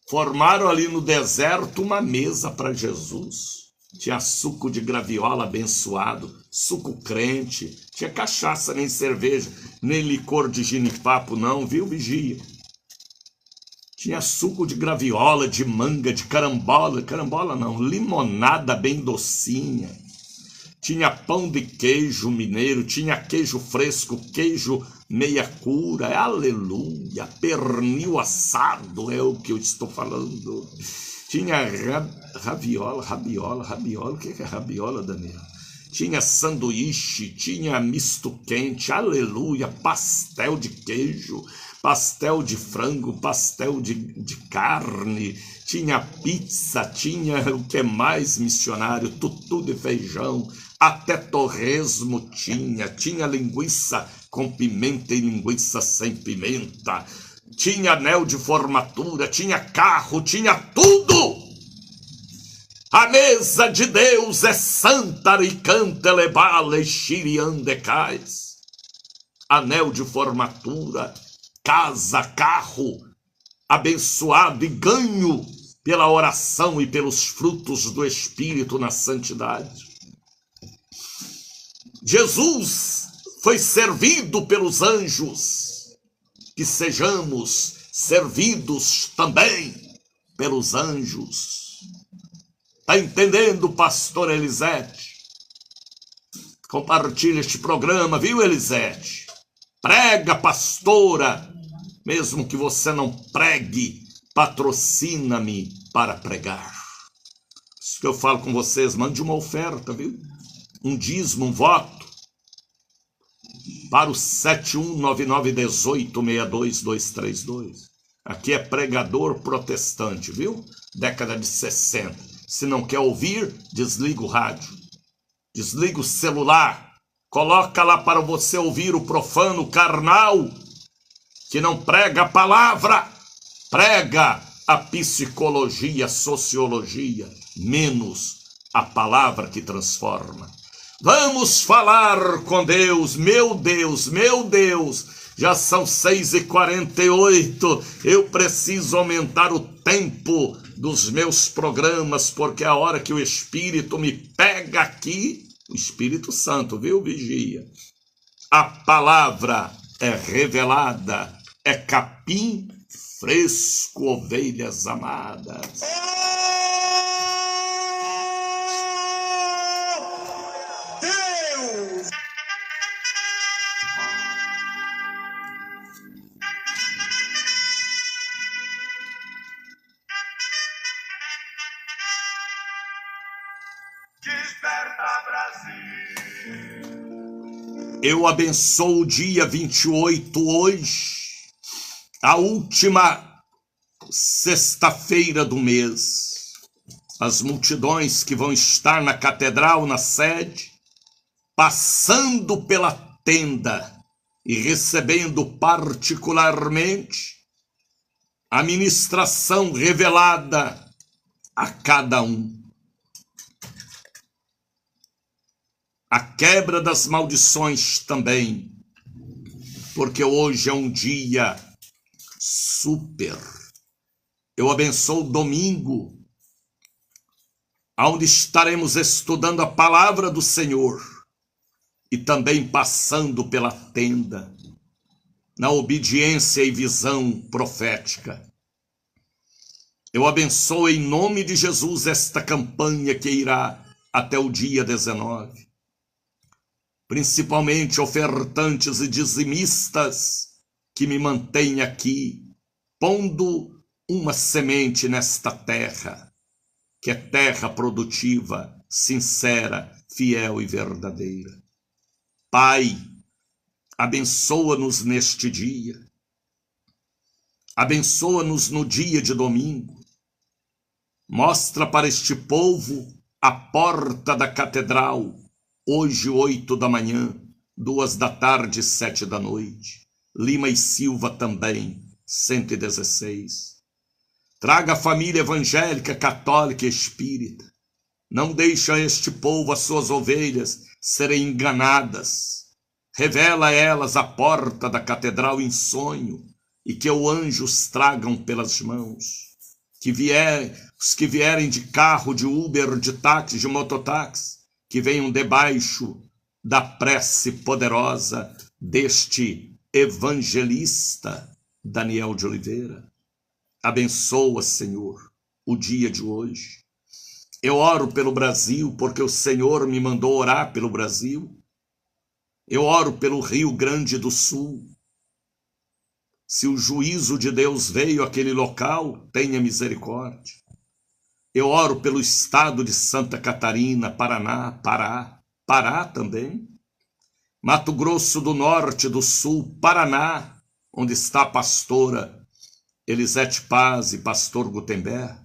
Formaram ali no deserto uma mesa para Jesus. Tinha suco de graviola abençoado, suco crente, tinha cachaça, nem cerveja, nem licor de ginipapo não, viu, vigia? Tinha suco de graviola, de manga, de carambola não, limonada bem docinha. Tinha pão de queijo mineiro, tinha queijo fresco, queijo meia cura, aleluia, pernil assado é o que eu estou falando. Tinha rabiola, o que é rabiola, Daniel? Tinha sanduíche, tinha misto quente, aleluia, pastel de queijo, pastel de frango, pastel de carne, tinha pizza, tinha o que mais, missionário, tutu de feijão, até torresmo tinha linguiça com pimenta e linguiça sem pimenta, tinha anel de formatura, tinha carro, tinha tudo. A mesa de Deus é santa e canta elebale xiriandecais. Anel de formatura, casa, carro, abençoado e ganho pela oração e pelos frutos do Espírito na santidade. Jesus foi servido pelos anjos, que sejamos servidos também pelos anjos. Está entendendo, pastor Elisete? Compartilha este programa, viu, Elisete? Prega, pastora. Mesmo que você não pregue, patrocina-me para pregar. Isso que eu falo com vocês, mande uma oferta, viu? Um dízimo, um voto. Para o 7199186232. Aqui é pregador protestante, viu? Década de 60. Se não quer ouvir, desliga o rádio. Desliga o celular. Coloca lá para você ouvir o profano carnal, que não prega a palavra, prega a psicologia, a sociologia, menos a palavra que transforma. Vamos falar com Deus, meu Deus, já são 6h48, eu preciso aumentar o tempo dos meus programas, porque a hora que o Espírito me pega aqui, o Espírito Santo, viu, vigia? A palavra é revelada, é capim fresco, ovelhas amadas. Desperta Brasil. Eu abençoo o dia 28 hoje, a última sexta-feira do mês. As multidões que vão estar na catedral, na sede, passando pela tenda e recebendo particularmente a ministração revelada a cada um. A quebra das maldições também, porque hoje é um dia super. Eu abençoo o domingo, onde estaremos estudando a palavra do Senhor e também passando pela tenda, na obediência e visão profética. Eu abençoo em nome de Jesus esta campanha que irá até o dia 19. Principalmente ofertantes e dizimistas que me mantêm aqui, pondo uma semente nesta terra, que é terra produtiva, sincera, fiel e verdadeira. Pai, abençoa-nos neste dia, abençoa-nos no dia de domingo, mostra para este povo a porta da catedral, hoje 8 da manhã, 2 da tarde, 7 da noite. Lima e Silva também, 116. Traga a família evangélica, católica e espírita. Não deixa este povo, as suas ovelhas, serem enganadas. Revela a elas a porta da catedral em sonho e que os anjos tragam pelas mãos. Os que vierem de carro, de Uber, de táxi, de mototáxi, que venham debaixo da prece poderosa deste evangelista Daniel de Oliveira. Abençoa, Senhor, o dia de hoje. Eu oro pelo Brasil, porque o Senhor me mandou orar pelo Brasil. Eu oro pelo Rio Grande do Sul. Se o juízo de Deus veio àquele local, tenha misericórdia. Eu oro pelo estado de Santa Catarina, Paraná, Pará também, Mato Grosso do Norte, do Sul, Paraná, onde está a pastora Elisete Paz e pastor Gutenberg.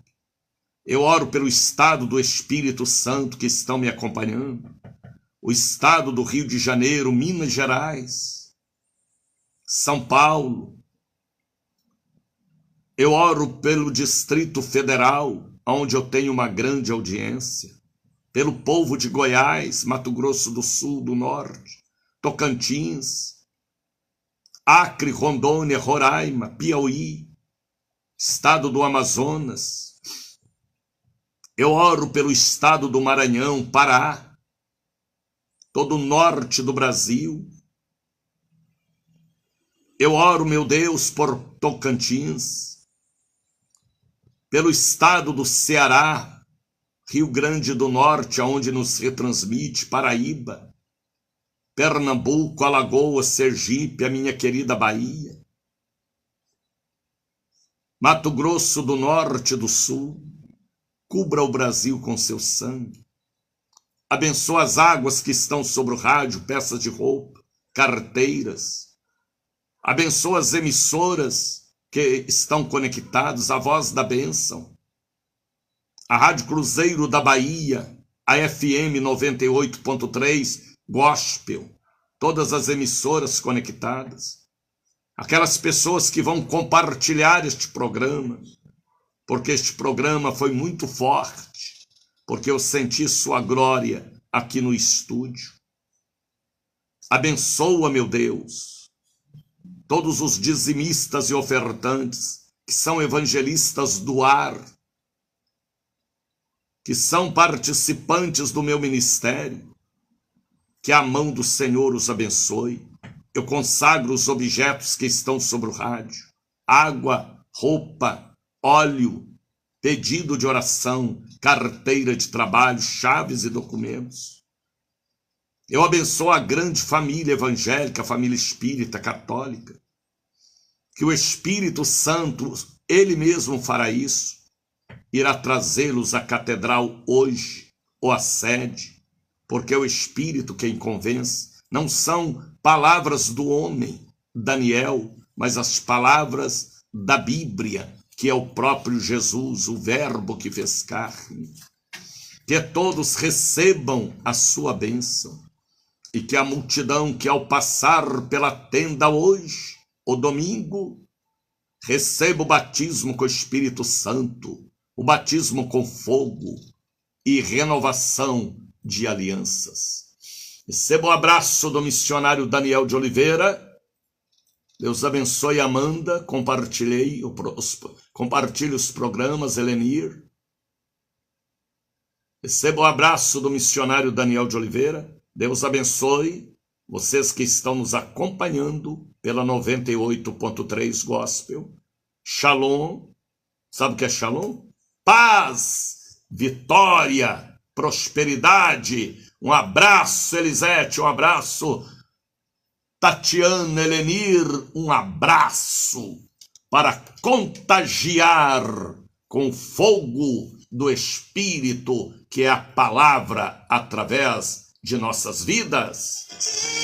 Eu oro pelo estado do Espírito Santo que estão me acompanhando, o estado do Rio de Janeiro, Minas Gerais, São Paulo. Eu oro pelo Distrito Federal, onde eu tenho uma grande audiência, pelo povo de Goiás, Mato Grosso do Sul, do Norte, Tocantins, Acre, Rondônia, Roraima, Piauí, estado do Amazonas. Eu oro pelo estado do Maranhão, Pará, todo o norte do Brasil. Eu oro, meu Deus, por Tocantins, pelo estado do Ceará, Rio Grande do Norte, aonde nos retransmite, Paraíba, Pernambuco, Alagoas, Sergipe, a minha querida Bahia, Mato Grosso do Norte e do Sul. Cubra o Brasil com seu sangue. Abençoa as águas que estão sobre o rádio, peças de roupa, carteiras. Abençoa as emissoras que estão conectados, a Voz da Bênção, a Rádio Cruzeiro da Bahia, a FM 98.3, Gospel, todas as emissoras conectadas, aquelas pessoas que vão compartilhar este programa, porque este programa foi muito forte, porque eu senti sua glória aqui no estúdio. Abençoa, meu Deus, todos os dizimistas e ofertantes, que são evangelistas do ar, que são participantes do meu ministério, que a mão do Senhor os abençoe. Eu consagro os objetos que estão sobre o rádio, água, roupa, óleo, pedido de oração, carteira de trabalho, chaves e documentos. Eu abençoo a grande família evangélica, a família espírita, católica, que o Espírito Santo, ele mesmo fará isso, irá trazê-los à catedral hoje, o assede, porque é o Espírito quem convence. Não são palavras do homem, Daniel, mas as palavras da Bíblia, que é o próprio Jesus, o Verbo que fez carne. Que todos recebam a sua bênção e que a multidão que ao passar pela tenda hoje, o domingo, receba o batismo com o Espírito Santo, o batismo com fogo e renovação de alianças. Receba o abraço do missionário Daniel de Oliveira. Deus abençoe Amanda, compartilhe os programas, Helenir. Receba o abraço do missionário Daniel de Oliveira. Deus abençoe vocês que estão nos acompanhando pela 98.3 Gospel. Shalom. Sabe o que é Shalom? Paz, vitória, prosperidade. Um abraço, Elisete, um abraço, Tatiana, Helenir, um abraço para contagiar com fogo do Espírito, que é a palavra através de nossas vidas.